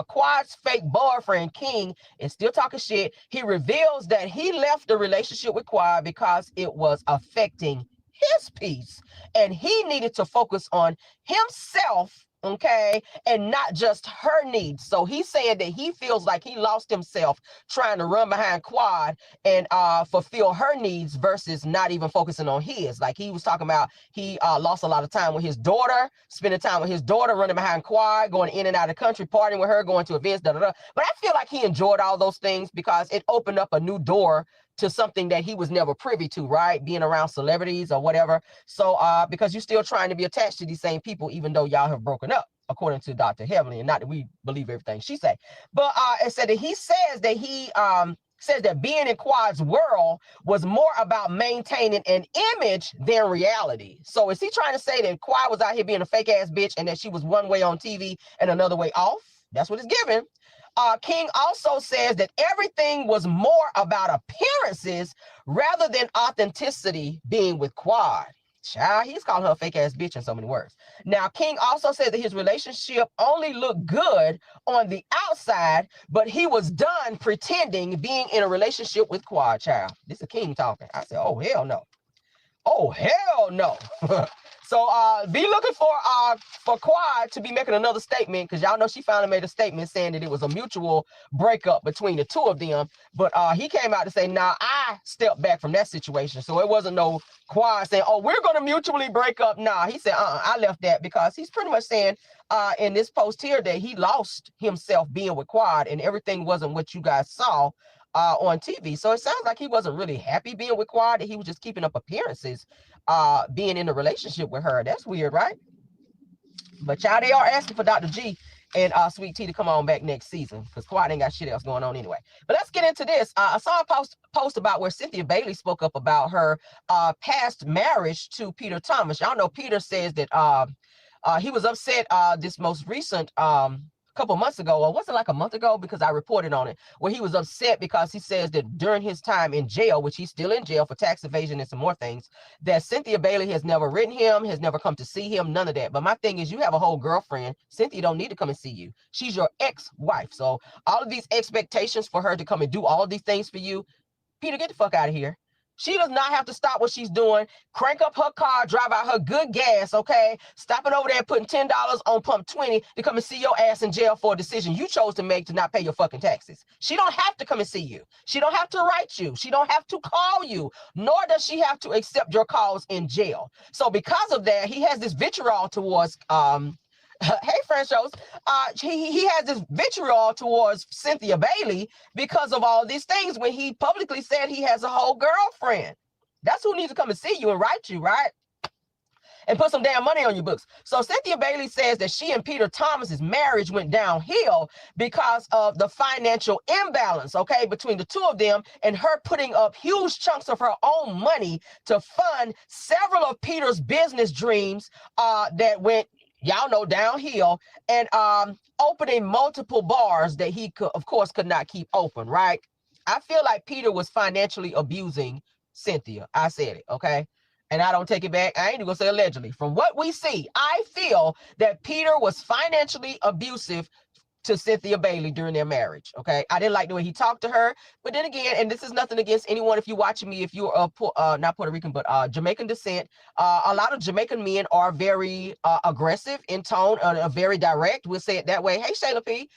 Quad's fake boyfriend, King, is still talking shit. He reveals that he left the relationship with Quad because it was affecting his peace, and he needed to focus on himself, okay, and not just her needs. So he's saying that he feels like he lost himself trying to run behind Quad and fulfill her needs versus not even focusing on his. Like he was talking about, he lost a lot of time with his daughter, spending time with his daughter, running behind Quad, going in and out of the country, partying with her, going to events, da da da. But I feel like he enjoyed all those things because it opened up a new door to something that he was never privy to, right? Being around celebrities or whatever. So because you're still trying to be attached to these same people, even though y'all have broken up, according to Dr. Heavenly, and not that we believe everything she said. But it said that he says that he says that being in Quad's world was more about maintaining an image than reality. So is he trying to say that Quad was out here being a fake ass bitch and that she was one way on TV and another way off? That's what it's given. King also says that everything was more about appearances rather than authenticity being with Quad. Child, he's calling her a fake ass bitch in so many words. Now, King also said that his relationship only looked good on the outside, but he was done pretending being in a relationship with Quad. Child, this is King talking. I said, oh, hell no. Oh, hell no. So be looking for Quad to be making another statement, because y'all know she finally made a statement saying that it was a mutual breakup between the two of them. But he came out to say, nah, I stepped back from that situation. So it wasn't no Quad saying, oh, we're going to mutually break up. Nah, he said, I left that, because he's pretty much saying in this post here that he lost himself being with Quad and everything wasn't what you guys saw on TV. So it sounds like he wasn't really happy being with Quad, that he was just keeping up appearances being in a relationship with her. That's weird, right? But y'all, they are asking for Dr. G and Sweet Tea to come on back next season, because Quad ain't got shit else going on anyway. But let's get into this. I saw a post about where Cynthia Bailey spoke up about her past marriage to Peter Thomas. Y'all know Peter says that he was upset this most recent couple months ago, or was it like a month ago, because I reported on it, where he was upset because he says that during his time in jail, which he's still in jail for tax evasion and some more things, that Cynthia Bailey has never written him, has never come to see him, none of that. But my thing is, you have a whole girlfriend. Cynthia don't need to come and see you. She's your ex-wife. So all of these expectations for her to come and do all of these things for you, Peter, get the fuck out of here. She does not have to stop what she's doing, crank up her car, drive out her good gas, okay? Stopping over there and putting $10 on pump 20 to come and see your ass in jail for a decision you chose to make to not pay your fucking taxes. She don't have to come and see you. She don't have to write you. She don't have to call you, nor does she have to accept your calls in jail. So because of that, he has this vitriol towards hey, French shows. He has this vitriol towards Cynthia Bailey because of all these things when he publicly said he has a whole girlfriend. That's who needs to come and see you and write you, right? And put some damn money on your books. So Cynthia Bailey says that she and Peter Thomas's marriage went downhill because of the financial imbalance, okay, between the two of them, and her putting up huge chunks of her own money to fund several of Peter's business dreams that went, y'all know, downhill, and opening multiple bars that he could, of course, could not keep open, right? I feel like Peter was financially abusing Cynthia. I said it, okay? And I don't take it back. I ain't even gonna say allegedly. From what we see, I feel that Peter was financially abusive to Cynthia Bailey during their marriage, okay? I didn't like the way he talked to her, but then again, and this is nothing against anyone, if you're watching me, if you're not Puerto Rican, but Jamaican descent, a lot of Jamaican men are very aggressive in tone, very direct, we'll say it that way. Hey, Shayla P,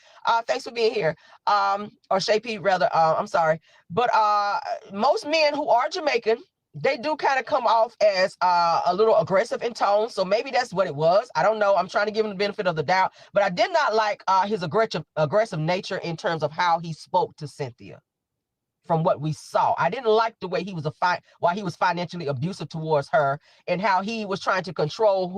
thanks for being here, or Shay P, rather, I'm sorry. But most men who are Jamaican, they do kind of come off as a little aggressive in tone. So maybe that's what it was. I don't know. I'm trying to give him the benefit of the doubt. But I did not like his aggressive nature in terms of how he spoke to Cynthia. From what we saw, I didn't like the way he was while he was financially abusive towards her, and how he was trying to control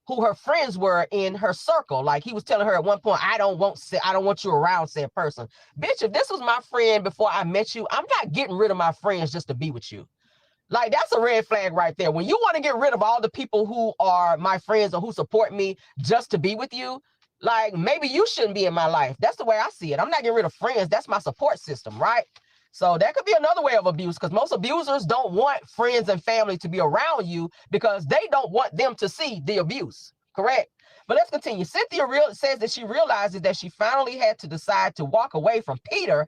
who her friends were in her circle. Like he was telling her at one point, I don't want you around said person. Bitch, if this was my friend before I met you, I'm not getting rid of my friends just to be with you. Like, that's a red flag right there. When you want to get rid of all the people who are my friends or who support me just to be with you, like, maybe you shouldn't be in my life. That's the way I see it. I'm not getting rid of friends. That's my support system, right? So that could be another way of abuse, because most abusers don't want friends and family to be around you because they don't want them to see the abuse, correct? But let's continue. Cynthia says that she realizes that she finally had to decide to walk away from Peter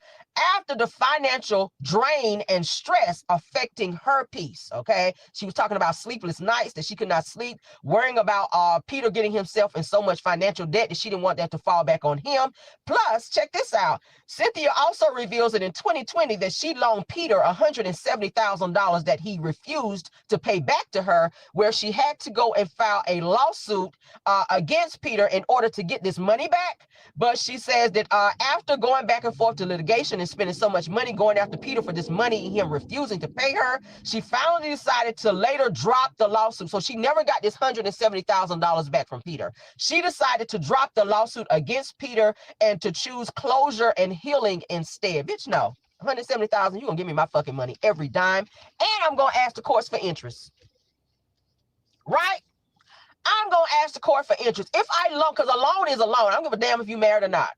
after the financial drain and stress affecting her peace, okay? She was talking about sleepless nights, that she could not sleep, worrying about Peter getting himself in so much financial debt that she didn't want that to fall back on him. Plus, check this out. Cynthia also reveals that in 2020 that she loaned Peter $170,000 that he refused to pay back to her, where she had to go and file a lawsuit against Peter in order to get this money back. But she says that after going back and forth to litigation and spending so much money going after Peter for this money and him refusing to pay her, she finally decided to later drop the lawsuit. So she never got this $170,000 back from Peter. She decided to drop the lawsuit against Peter and to choose closure and healing instead. Bitch, no. $170,000, you're gonna give me my fucking money every dime, and I'm gonna ask the courts for interest. Right? I'm gonna ask the court for interest. If I loan, because a loan is a loan. I don't give a damn if you married or not.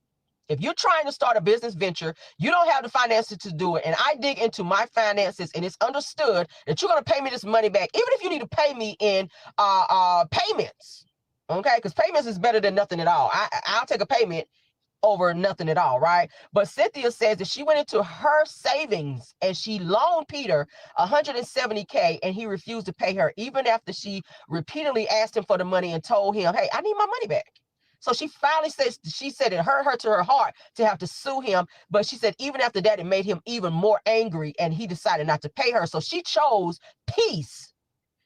If you're trying to start a business venture, you don't have the finances to do it. And I dig into my finances, and it's understood that you're going to pay me this money back, even if you need to pay me in payments. Okay, because payments is better than nothing at all. I'll take a payment over nothing at all, right? But Cynthia says that she went into her savings and she loaned Peter $170K, and he refused to pay her, even after she repeatedly asked him for the money and told him, hey, I need my money back. So she finally says, she said it hurt her to her heart to have to sue him. But she said even after that, it made him even more angry, and he decided not to pay her. So she chose peace.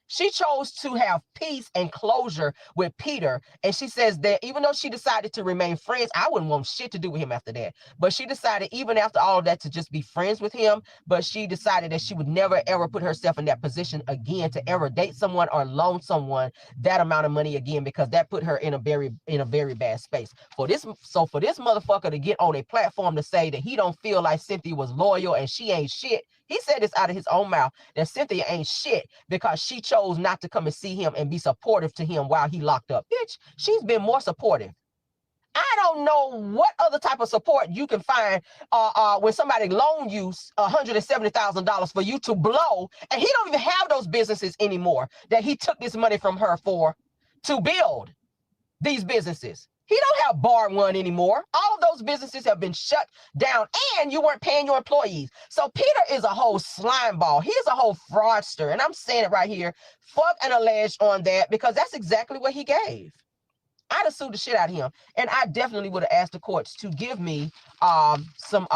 She chose to have peace and closure with Peter. And she says that even though she decided to remain friends, I wouldn't want shit to do with him after that. But she decided even after all of that to just be friends with him. But she decided that she would never, ever put herself in that position again to ever date someone or loan someone that amount of money again, because that put her in a very bad space. For this motherfucker to get on a platform to say that he don't feel like Cynthia was loyal and she ain't shit. He said this out of his own mouth, that Cynthia ain't shit because she chose not to come and see him and be supportive to him while he locked up. Bitch, she's been more supportive. I don't know what other type of support you can find when somebody loaned you $170,000 for you to blow, and he don't even have those businesses anymore that he took this money from her for to build these businesses. He don't have bar one anymore. All of those businesses have been shut down, and you weren't paying your employees. So Peter is a whole slime ball. He is a whole fraudster. And I'm saying it right here. Fuck and alleged on that, because that's exactly what he gave. I'd have sued the shit out of him. And I definitely would have asked the courts to give me some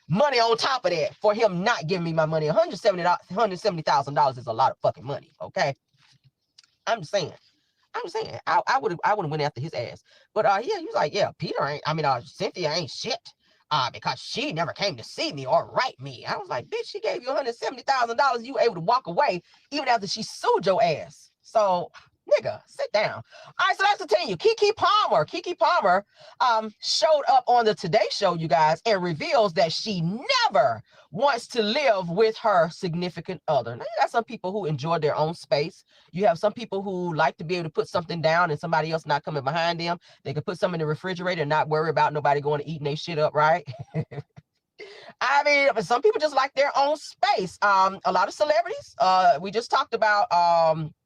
money on top of that for him not giving me my money. $170,000 is a lot of fucking money. Okay. I'm just saying. I would have went after his ass. But yeah, he was like, yeah, Cynthia ain't shit. Because she never came to see me or write me. I was like, bitch, she gave you $170,000. You were able to walk away even after she sued your ass. So, nigga, sit down. All right, so let's continue. Keke Palmer showed up on the Today Show, you guys, and reveals that she never wants to live with her significant other. Now, you got some people who enjoy their own space. You have some people who like to be able to put something down and somebody else not coming behind them. They can put something in the refrigerator and not worry about nobody going to eating their shit up, right? I mean, some people just like their own space. A lot of celebrities, we just talked about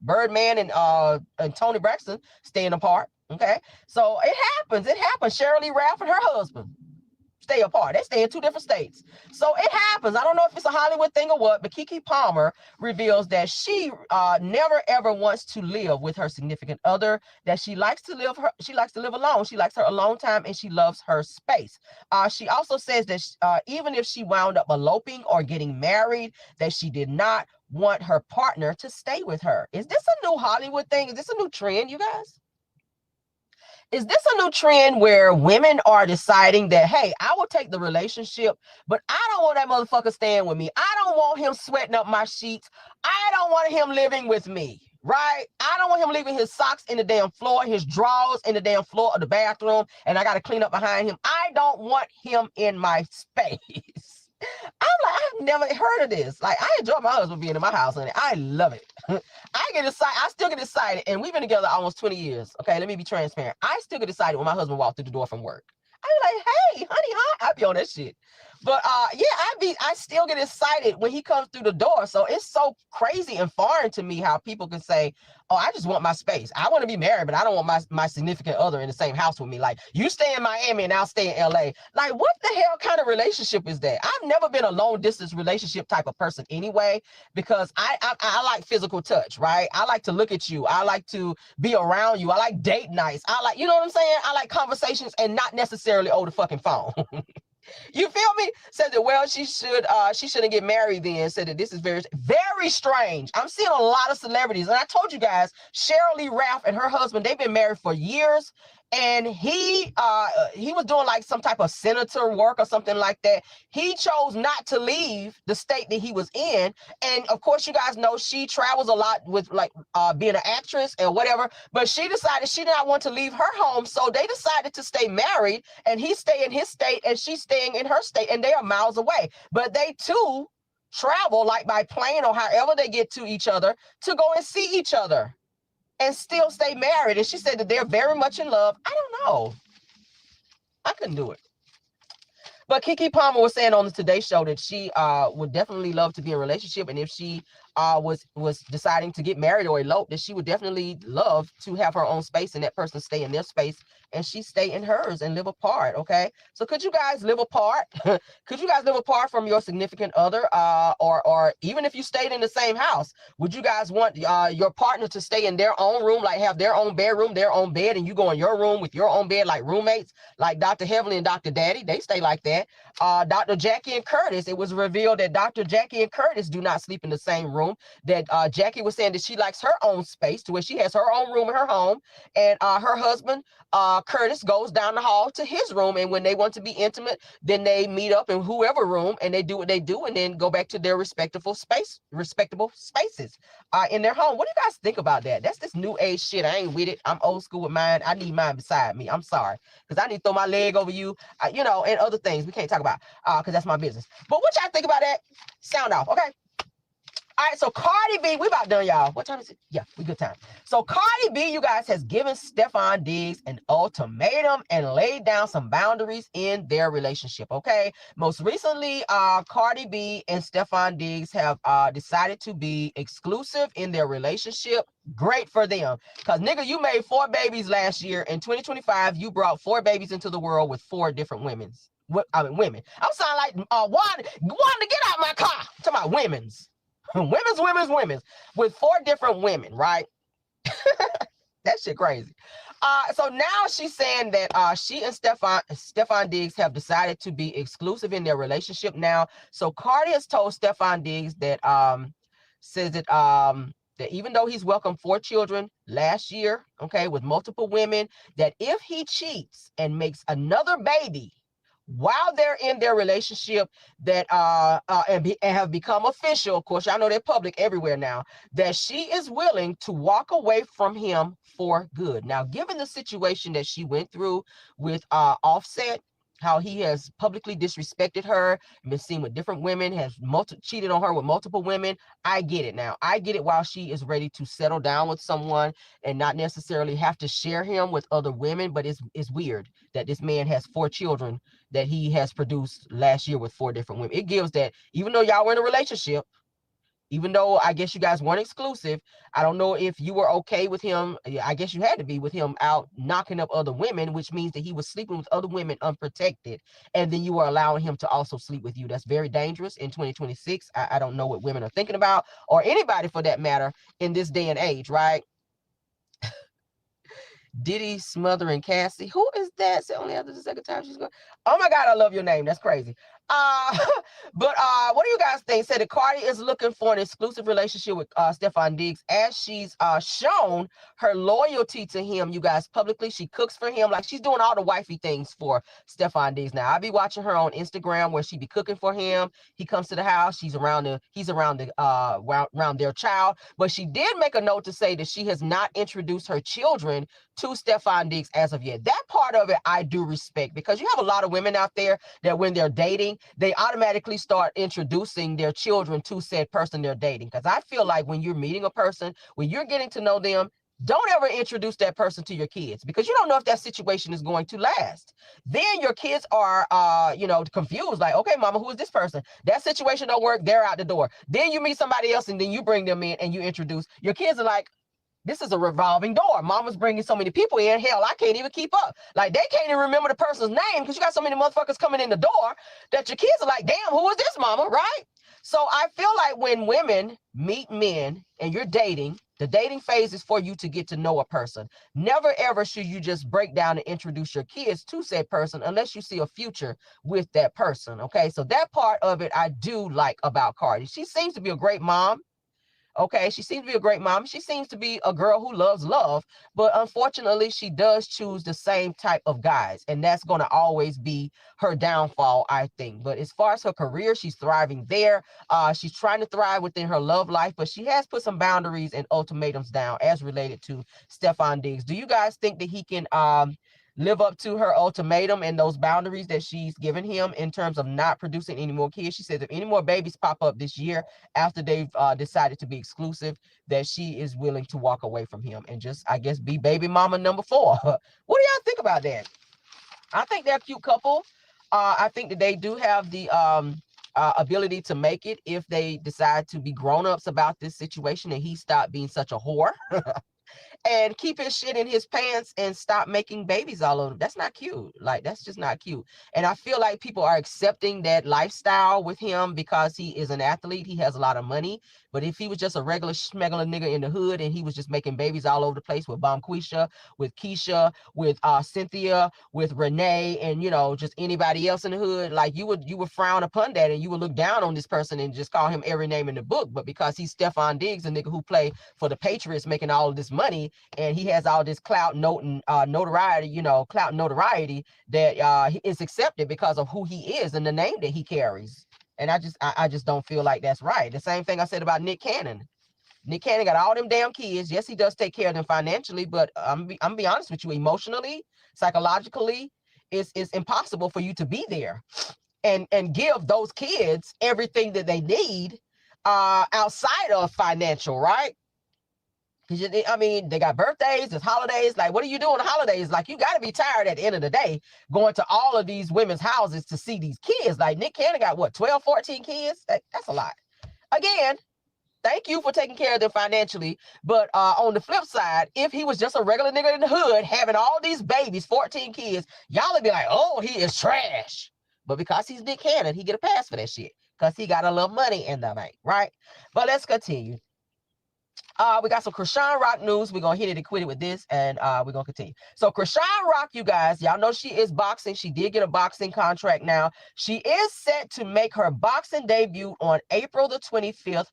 Birdman and Toni Braxton staying apart. Okay, so it happens. Cheryl Lee Ralph and her husband stay apart. They stay in two different states. So it happens. I don't know if it's a Hollywood thing or what, but Keke Palmer reveals that she never ever wants to live with her significant other, that she likes to live alone. She likes her alone time, and she loves her space. She also says that even if she wound up eloping or getting married, that she did not want her partner to stay with her. Is this a new Hollywood thing? Is this a new trend, you guys? Is this a new trend where women are deciding that, hey, I will take the relationship, but I don't want that motherfucker staying with me. I don't want him sweating up my sheets. I don't want him living with me, right? I don't want him leaving his socks in the damn floor, his drawers in the damn floor of the bathroom, and I got to clean up behind him. I don't want him in my space. I'm like, I've never heard of this. Like, I enjoy my husband being in my house, and I love it. I still get excited, and we've been together almost 20 years. Okay, let me be transparent. I still get excited when my husband walks through the door from work. I'm like, hey, honey, hi. I be on that shit. But yeah, I still get excited when he comes through the door. So it's so crazy and foreign to me how people can say, oh, I just want my space. I want to be married, but I don't want my significant other in the same house with me. Like, you stay in Miami and I'll stay in LA. Like, what the hell kind of relationship is that? I've never been a long distance relationship type of person anyway, because I like physical touch, right? I like to look at you. I like to be around you. I like date nights. I like, you know what I'm saying? I like conversations and not necessarily over the fucking phone. You feel me? Said that, well, she shouldn't get married then. Said that this is very, very strange. I'm seeing a lot of celebrities. And I told you guys, Cheryl Lee Ralph and her husband, they've been married for years. And he was doing like some type of senator work or something like that. He chose not to leave the state that he was in. And of course, you guys know she travels a lot with like being an actress and whatever. But she decided she did not want to leave her home. So they decided to stay married, and he stay in his state and she's staying in her state, and they are miles away. But they too travel like by plane or however they get to each other to go and see each other and still stay married. And she said that they're very much in love. I don't know. I couldn't do it. But Keke Palmer was saying on the Today Show that she would definitely love to be in a relationship, and if she was deciding to get married or elope, that she would definitely love to have her own space and that person stay in their space and she stay in hers and live apart. Okay, so could you guys live apart? Could you guys live apart from your significant other, or even if you stayed in the same house, would you guys want your partner to stay in their own room, like have their own bedroom, their own bed, and you go in your room with your own bed, like roommates, like Dr. Heavenly and Dr. Daddy? They stay like that. Dr. Jackie and Curtis, it was revealed that Dr. Jackie and Curtis do not sleep in the same room. That Jackie was saying that she likes her own space, to where she has her own room in her home, and her husband Curtis goes down the hall to his room, and when they want to be intimate, then they meet up in whoever room and they do what they do, and then go back to their respectable spaces in their home. What do you guys think about that? That's this new age shit. I ain't with it. I'm old school with mine. I need mine beside me. I'm sorry, because I need to throw my leg over you, and other things we can't talk about because that's my business. But what y'all think about that? Sound off, okay? All right, so Cardi B, we about done, y'all. What time is it? Yeah, we good time. So Cardi B, you guys, has given Stefon Diggs an ultimatum and laid down some boundaries in their relationship, okay? Most recently, Cardi B and Stefon Diggs have decided to be exclusive in their relationship. Great for them. Because, nigga, you made 4 babies last year. In 2025, you brought 4 babies into the world with 4 different women. Women. I'm sounding like Wanda, get out my car. I'm talking about women's. Women's with 4 different women, right? That shit crazy. So now she's saying that she and Stefon Diggs have decided to be exclusive in their relationship now. So Cardi has told Stefon Diggs that says that that even though he's welcomed 4 children last year, okay, with multiple women, that if he cheats and makes another baby while they're in their relationship, that and have become official, of course, y'all know they're public everywhere now, that she is willing to walk away from him for good. Now, given the situation that she went through with Offset, how he has publicly disrespected her, been seen with different women, has cheated on her with multiple women, I get it now. I get it while she is ready to settle down with someone and not necessarily have to share him with other women, but it's weird that this man has 4 children that he has produced last year with 4 different women. It gives that even though y'all were in a relationship, even though I guess you guys weren't exclusive, I don't know if you were okay with him. I guess you had to be with him out knocking up other women, which means that he was sleeping with other women unprotected. And then you were allowing him to also sleep with you. That's very dangerous in 2026. I don't know what women are thinking about, or anybody for that matter, in this day and age, right? Diddy smothering Cassie. Who is that? So only after the second time she's going, oh my God, I love your name. That's crazy. But what do you guys think? Said that Cardi is looking for an exclusive relationship with Stefon Diggs, as she's shown her loyalty to him, you guys, publicly. She cooks for him, like she's doing all the wifey things for Stefon Diggs. Now, I be watching her on Instagram where she be cooking for him. He comes to the house, he's around their child. But she did make a note to say that she has not introduced her children to Stefon Diggs as of yet. That part of it I do respect, because you have a lot of women out there that when they're dating, they automatically start introducing their children to said person they're dating. Because I feel like when you're meeting a person, when you're getting to know them, don't ever introduce that person to your kids, because you don't know if that situation is going to last. Then your kids are, confused, like, okay, mama, who is this person? That situation don't work, they're out the door. Then you meet somebody else and then you bring them in and you introduce. Your kids are like, this is a revolving door. Mama's bringing so many people in. Hell, I can't even keep up. Like, they can't even remember the person's name because you got so many motherfuckers coming in the door that your kids are like, damn, who is this, mama, right? So I feel like when women meet men and you're dating, the dating phase is for you to get to know a person. Never, ever should you just break down and introduce your kids to said person unless you see a future with that person, okay? So that part of it I do like about Cardi. She seems to be a great mom. Okay, she seems to be a great mom. She seems to be a girl who loves love, but unfortunately, she does choose the same type of guys, and that's going to always be her downfall, I think. But as far as her career, she's thriving there. She's trying to thrive within her love life, but she has put some boundaries and ultimatums down as related to Stefon Diggs. Do you guys think that he can live up to her ultimatum and those boundaries that she's given him in terms of not producing any more kids? She says if any more babies pop up this year after they've decided to be exclusive, that she is willing to walk away from him and just, I guess, be baby mama number 4. What do y'all think about that? I think they're a cute couple. I think that they do have the ability to make it if they decide to be grown-ups about this situation and he stopped being such a whore. And keep his shit in his pants and stop making babies all over. That's not cute. Like, that's just not cute. And I feel like people are accepting that lifestyle with him because he is an athlete. He has a lot of money. But if he was just a regular schmegular nigga in the hood and he was just making babies all over the place with Bomquisha, with Keisha, with Cynthia, with Renee, and, you know, just anybody else in the hood, like, you would frown upon that and you would look down on this person and just call him every name in the book. But because he's Stephon Diggs, a nigga who play for the Patriots, making all of this money, and he has all this clout notoriety, you know, clout notoriety that he is accepted because of who he is and the name that he carries. And I just don't feel like that's right. The same thing I said about Nick Cannon. Nick Cannon got all them damn kids. Yes, he does take care of them financially, but I'm gonna be honest with you, emotionally, psychologically, it's impossible for you to be there and give those kids everything that they need outside of financial, right? I mean, they got birthdays, there's holidays. Like, what do you do on the holidays? Like, you got to be tired at the end of the day going to all of these women's houses to see these kids. Like, Nick Cannon got, what, 12, 14 kids? That's a lot. Again, thank you for taking care of them financially. But on the flip side, if he was just a regular nigga in the hood having all these babies, 14 kids, y'all would be like, oh, he is trash. But because he's Nick Cannon, he get a pass for that shit because he got a little money in the bank, right? But let's continue. We got some Krishan Rock news. We're going to hit it and quit it with this, and we're going to continue. So Krishan Rock, you guys, y'all know she is boxing. She did get a boxing contract now. She is set to make her boxing debut on April the 25th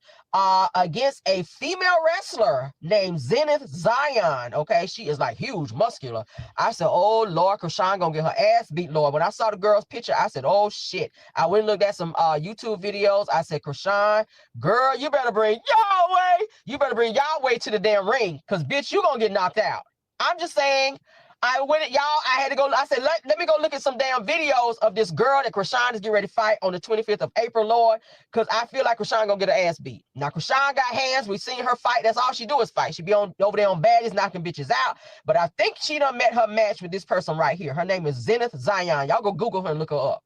against a female wrestler named Zenith Zion. Okay, she is like huge, muscular. I said, oh, Lord, Krishan going to get her ass beat, Lord. When I saw the girl's picture, I said, oh, shit. I went and looked at some YouTube videos. I said, Krishan, girl, you better bring Yahweh. You better bring Yahweh to the damn ring, because, bitch, you going to get knocked out. I'm just saying, I went, y'all, I had to go, I said, let me go look at some damn videos of this girl that Krishan is getting ready to fight on the 25th of April, Lord, because I feel like Krishan going to get her ass beat. Now, Krishan got hands. We seen her fight. That's all she do is fight. She be over there on baddies, knocking bitches out. But I think she done met her match with this person right here. Her name is Zenith Zion. Y'all go Google her and look her up.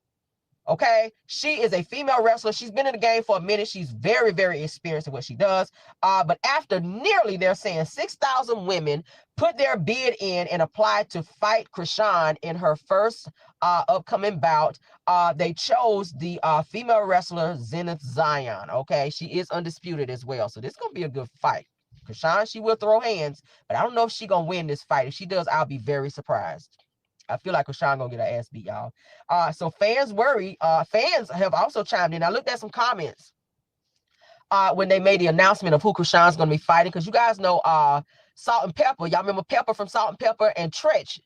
Okay, she is a female wrestler. She's been in the game for a minute. She's very, very experienced in what she does. But after nearly, they're saying 6,000 women put their bid in and applied to fight Krishan in her first upcoming bout, they chose the female wrestler Zenith Zion. Okay, she is undisputed as well. So this is going to be a good fight. Krishan, she will throw hands, but I don't know if she's going to win this fight. If she does, I'll be very surprised. I feel like Krishan gonna get her ass beat, y'all. So fans worry. Fans have also chimed in. I looked at some comments when they made the announcement of who Krishan's gonna be fighting, because you guys know Salt and Pepper. Y'all remember Pepper from Salt and Pepper and Tretch.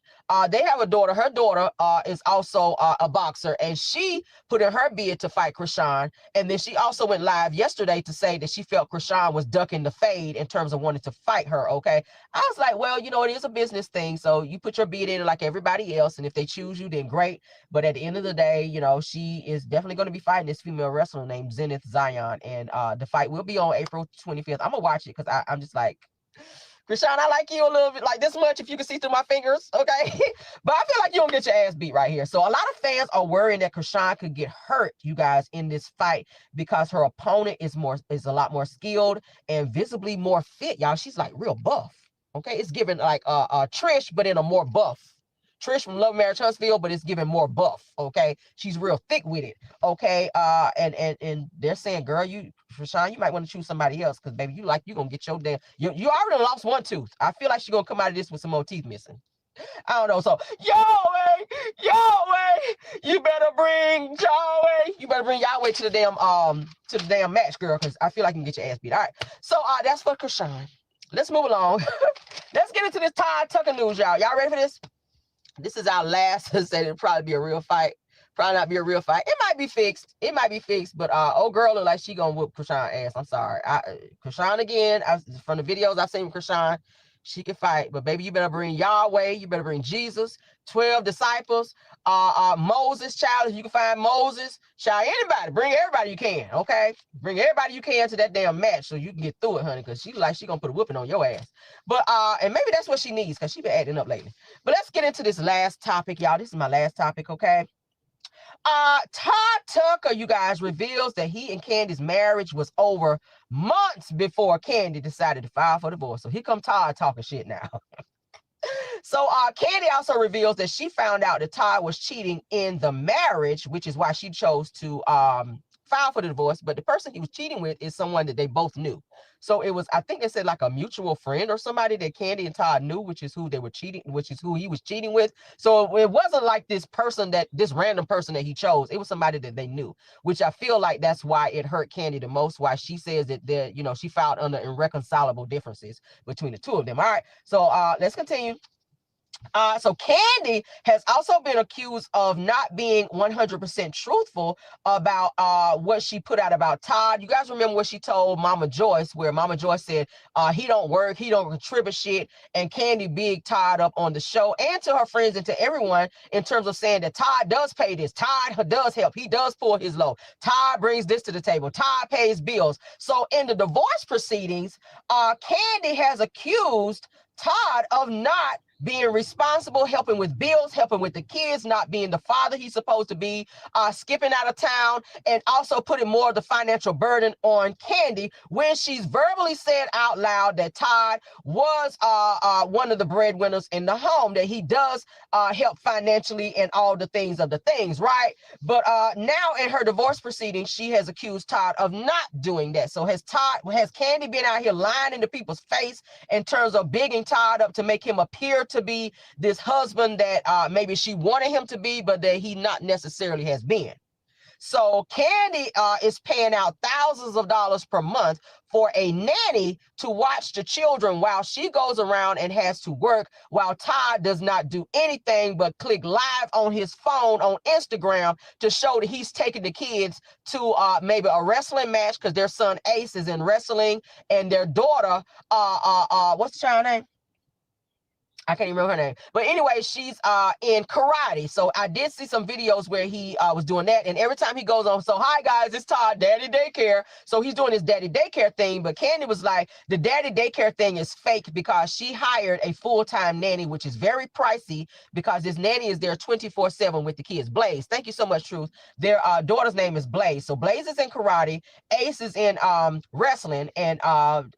They have a daughter. Her daughter is also a boxer, and she put in her bid to fight Krishan. And then she also went live yesterday to say that she felt Krishan was ducking the fade in terms of wanting to fight her. Okay, I was like, well, you know, it is a business thing, so you put your bid in like everybody else, and if they choose you, then great. But at the end of the day, you know, she is definitely going to be fighting this female wrestler named Zenith Zion, and the fight will be on April 25th. I'm gonna watch it because I'm just like, Krishan, I like you a little bit, like this much, if you can see through my fingers, okay? But I feel like you don't get your ass beat right here. So a lot of fans are worrying that Krishan could get hurt, you guys, in this fight because her opponent is a lot more skilled and visibly more fit, y'all. She's like real buff, okay? It's giving like Trish, but in a more buff. Trish from Love Marriage Huntsville, but it's giving more buff, okay? She's real thick with it, okay? And they're saying, girl, Krishan, you might want to choose somebody else, because baby, you gonna get your damn, you already lost one tooth. I feel like she's gonna come out of this with some more teeth missing. I don't know. So Yahweh, you better bring Yahweh. You better bring Yahweh to the damn match, girl, because I feel like you can get your ass beat. All right. So that's for Krishan. Let's move along. Let's get into this Todd Tucker news, y'all. Y'all ready for this? This is our last. Said it'll probably be a real fight. Probably not be a real fight. It might be fixed. But old girl look like she gonna whoop Krishan ass. I'm sorry. Krishan again. From the videos I've seen with Krishan, she can fight. But baby, you better bring Yahweh. You better bring Jesus. 12 disciples. Moses, child, if you can find Moses, child, anybody, bring everybody you can, okay? Bring everybody you can to that damn match so you can get through it, honey, because she gonna put a whooping on your ass. But and maybe that's what she needs, because she been acting up lately. But let's get into this last topic, y'all. This is my last topic, okay? Todd Tucker, you guys, reveals that he and Candy's marriage was over months before Candy decided to file for divorce. So here come Todd talking shit now. So Candy also reveals that she found out that Todd was cheating in the marriage, which is why she chose to file for the divorce. But the person he was cheating with is someone that they both knew. So it was, I think they said like a mutual friend or somebody that Candy and Todd knew, which is who they were cheating, which is who he was cheating with. So it wasn't like this random person that he chose. It was somebody that they knew, which I feel like that's why it hurt Candy the most, why she says that she filed under irreconcilable differences between the two of them. All right, so let's continue. So Candy has also been accused of not being 100% truthful about what she put out about Todd. You guys remember what she told Mama Joyce, where Mama Joyce said he don't work, he don't contribute shit, and Candy big Todd up on the show and to her friends and to everyone in terms of saying that Todd does pay this, Todd does help, he does pull his load, Todd brings this to the table, Todd pays bills. So in the divorce proceedings, Candy has accused Todd of not being responsible, helping with bills, helping with the kids, not being the father he's supposed to be, skipping out of town, and also putting more of the financial burden on Candy when she's verbally said out loud that Todd was one of the breadwinners in the home, that he does help financially and all the things, right? But now in her divorce proceedings, she has accused Todd of not doing that. So has Candy been out here lying into people's face in terms of bigging Todd up to make him appear to be this husband that maybe she wanted him to be, but that he not necessarily has been? So Candy is paying out thousands of dollars per month for a nanny to watch the children while she goes around and has to work, while Todd does not do anything but click live on his phone on Instagram to show that he's taking the kids to maybe a wrestling match because their son Ace is in wrestling, and their daughter, what's the child name? I can't even remember her name. But anyway, she's in karate. So I did see some videos where he was doing that. And every time he goes on, so hi guys, it's Todd, Daddy Daycare. So he's doing his Daddy Daycare thing. But Candy was like, the Daddy Daycare thing is fake because she hired a full-time nanny, which is very pricey because this nanny is there 24/7 with the kids. Blaze, thank you so much, Truth. Their daughter's name is Blaze. So Blaze is in karate. Ace is in wrestling. And Todd,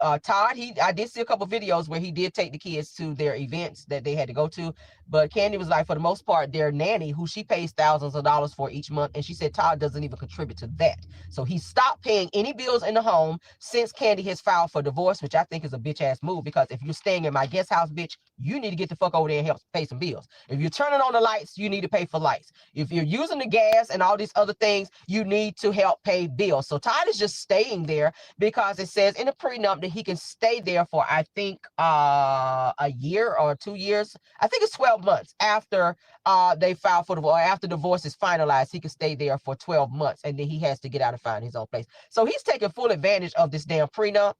I did see a couple videos where he did take the kids to their events that they had to go to, but Candy was like, for the most part, their nanny, who she pays thousands of dollars for each month, and she said Todd doesn't even contribute to that. So he stopped paying any bills in the home since Candy has filed for divorce, which I think is a bitch ass move, because if you're staying in my guest house, bitch, you need to get the fuck over there and help pay some bills. If you're turning on the lights, you need to pay for lights. If you're using the gas and all these other things, you need to help pay bills. So Todd is just staying there because it says in the prenup that he can stay there for, I think, a year or 2 years. I think it's 12 months after they file for divorce, or after divorce is finalized. He can stay there for 12 months, and then he has to get out and find his own place. So he's taking full advantage of this damn prenup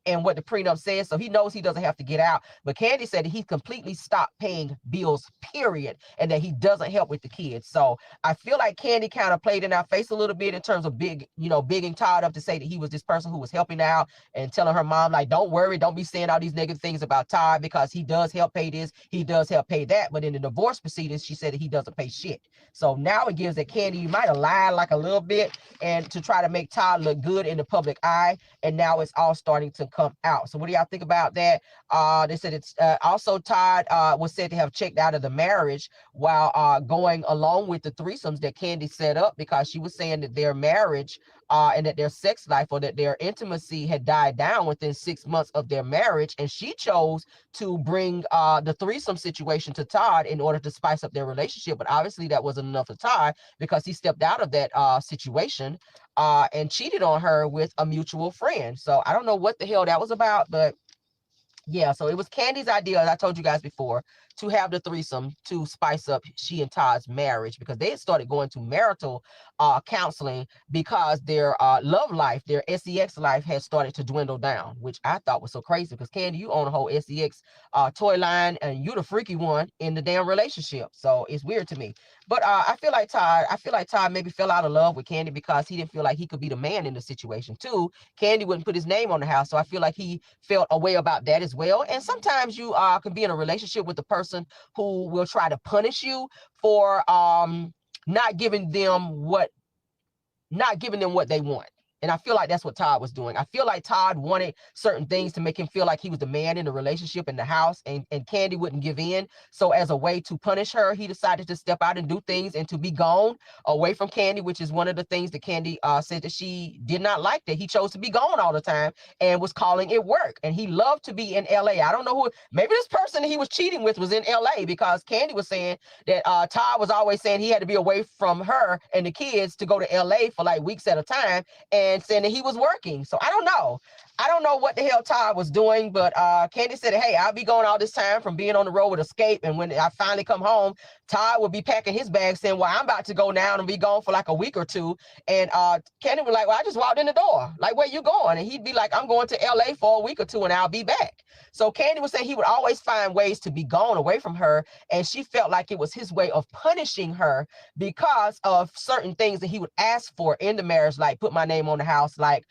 and what the prenup says, so he knows he doesn't have to get out. But Candy said that he completely stopped paying bills, period, and that he doesn't help with the kids. So I feel like Candy kind of played in our face a little bit in terms of bigging Todd up to say that he was this person who was helping out and telling her mom, like, don't worry, don't be saying all these negative things about Todd because he does help pay this, he does help pay that. But in the divorce proceedings, she said that he doesn't pay shit. So now it gives that Candy, you might have lied like a little bit and to try to make Todd look good in the public eye, and now it's all starting to come out. So what do y'all think about that? They said it's also Todd was said to have checked out of the marriage while going along with the threesomes that Candy set up, because she was saying that their marriage and that their sex life or that their intimacy had died down within 6 months of their marriage, and she chose to bring the threesome situation to Todd in order to spice up their relationship. But obviously that wasn't enough for Todd, because he stepped out of that situation and cheated on her with a mutual friend. So I don't know what the hell that was about, but yeah, so it was Candy's idea, as I told you guys before, to have the threesome to spice up she and Todd's marriage, because they had started going to marital counseling because their love life, their sex life, had started to dwindle down, which I thought was so crazy, because Candy, you own a whole sex toy line, and you the freaky one in the damn relationship. So it's weird to me. But I feel like Todd maybe fell out of love with Candy because he didn't feel like he could be the man in the situation too. Candy wouldn't put his name on the house, so I feel like he felt a way about that as well. And sometimes you can be in a relationship with the person who will try to punish you for not giving them what they want. And I feel like that's what Todd was doing. I feel like Todd wanted certain things to make him feel like he was the man in the relationship in the house, and Candy wouldn't give in. So as a way to punish her, he decided to step out and do things and to be gone away from Candy, which is one of the things that Candy said that she did not like, that he chose to be gone all the time and was calling it work. And he loved to be in LA. I don't know who, maybe this person he was cheating with was in LA, because Candy was saying that Todd was always saying he had to be away from her and the kids to go to LA for like weeks at a time, and saying that he was working. So I don't know. I don't know what the hell Todd was doing, but Candy said, hey, I'll be going all this time from being on the road with Escape. And when I finally come home, Todd would be packing his bag saying, well, I'm about to go now and be gone for like a week or two. And Candy was like, well, I just walked in the door. Like, where you going? And he'd be like, I'm going to LA for a week or two and I'll be back. So Candy was saying he would always find ways to be gone away from her. And she felt like it was his way of punishing her because of certain things that he would ask for in the marriage, like put my name on the house, like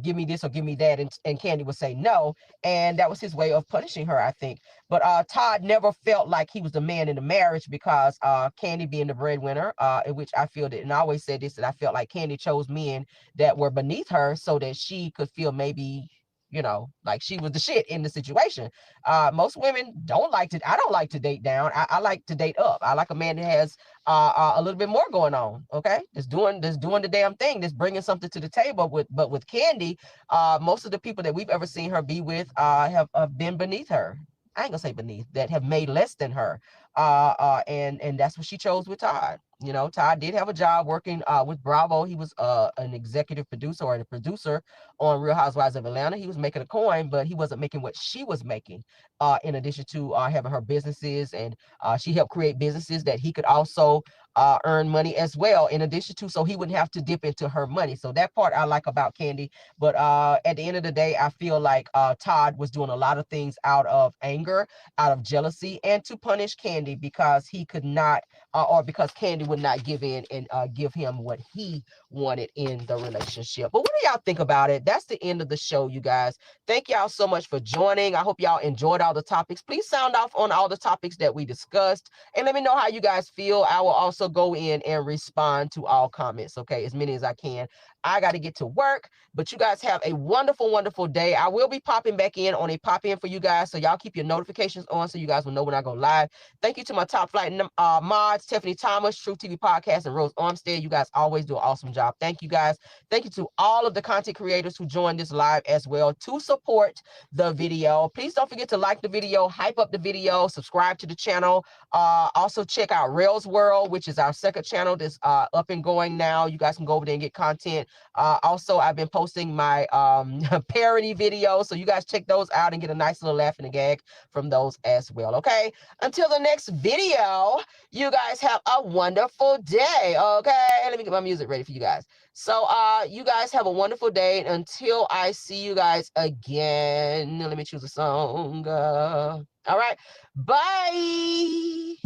give me this or give me that. And Candy would say no. And that was his way of punishing her, I think. But Todd never felt like he was the man in the marriage because Candy being the breadwinner, in which I feel that, and I always said this, that I felt like Candy chose men that were beneath her so that she could feel maybe, you know, like she was the shit in the situation. Most women don't like to, I don't like to date down. I like to date up. I like a man that has a little bit more going on. Okay. That's doing the damn thing. That's bringing something to the table but with Candy, most of the people that we've ever seen her be with, have been beneath her. I ain't gonna say beneath, that have made less than her. And that's what she chose with Todd. You know, Todd did have a job working with Bravo. He was an executive producer or a producer on Real Housewives of Atlanta. He was making a coin, but he wasn't making what she was making. In addition to having her businesses, and she helped create businesses that he could also earn money as well, in addition to, so he wouldn't have to dip into her money. So that part I like about Candy. But at the end of the day, I feel like Todd was doing a lot of things out of anger, out of jealousy, and to punish Candy because he could not, or because Candy would not give in and give him what he wanted in the relationship. But what do y'all think about it? That's the end of the show, you guys. Thank y'all so much for joining. I hope y'all enjoyed all the topics. Please sound off on all the topics that we discussed and let me know how you guys feel. I will also go in and respond to all comments, okay, as many as I can. I got to get to work, but you guys have a wonderful, wonderful day. I will be popping back in on a pop-in for you guys, so y'all keep your notifications on so you guys will know when I go live. Thank you to my top flight mods, Tiffany Thomas, True TV Podcast, and Rose Armstead. You guys always do an awesome job. Thank you, guys. Thank you to all of the content creators who joined this live as well to support the video. Please don't forget to like the video, hype up the video, subscribe to the channel. Also check out Rell's World, which is our second channel that's up and going now. You guys can go over there and get content. Also, I've been posting my parody videos, so you guys check those out and get a nice little laugh and a gag from those as well. Okay, until the next video, you guys have a wonderful day. Okay, let me get my music ready for you guys. So you guys have a wonderful day until I see you guys again. Let me choose a song. All right, bye.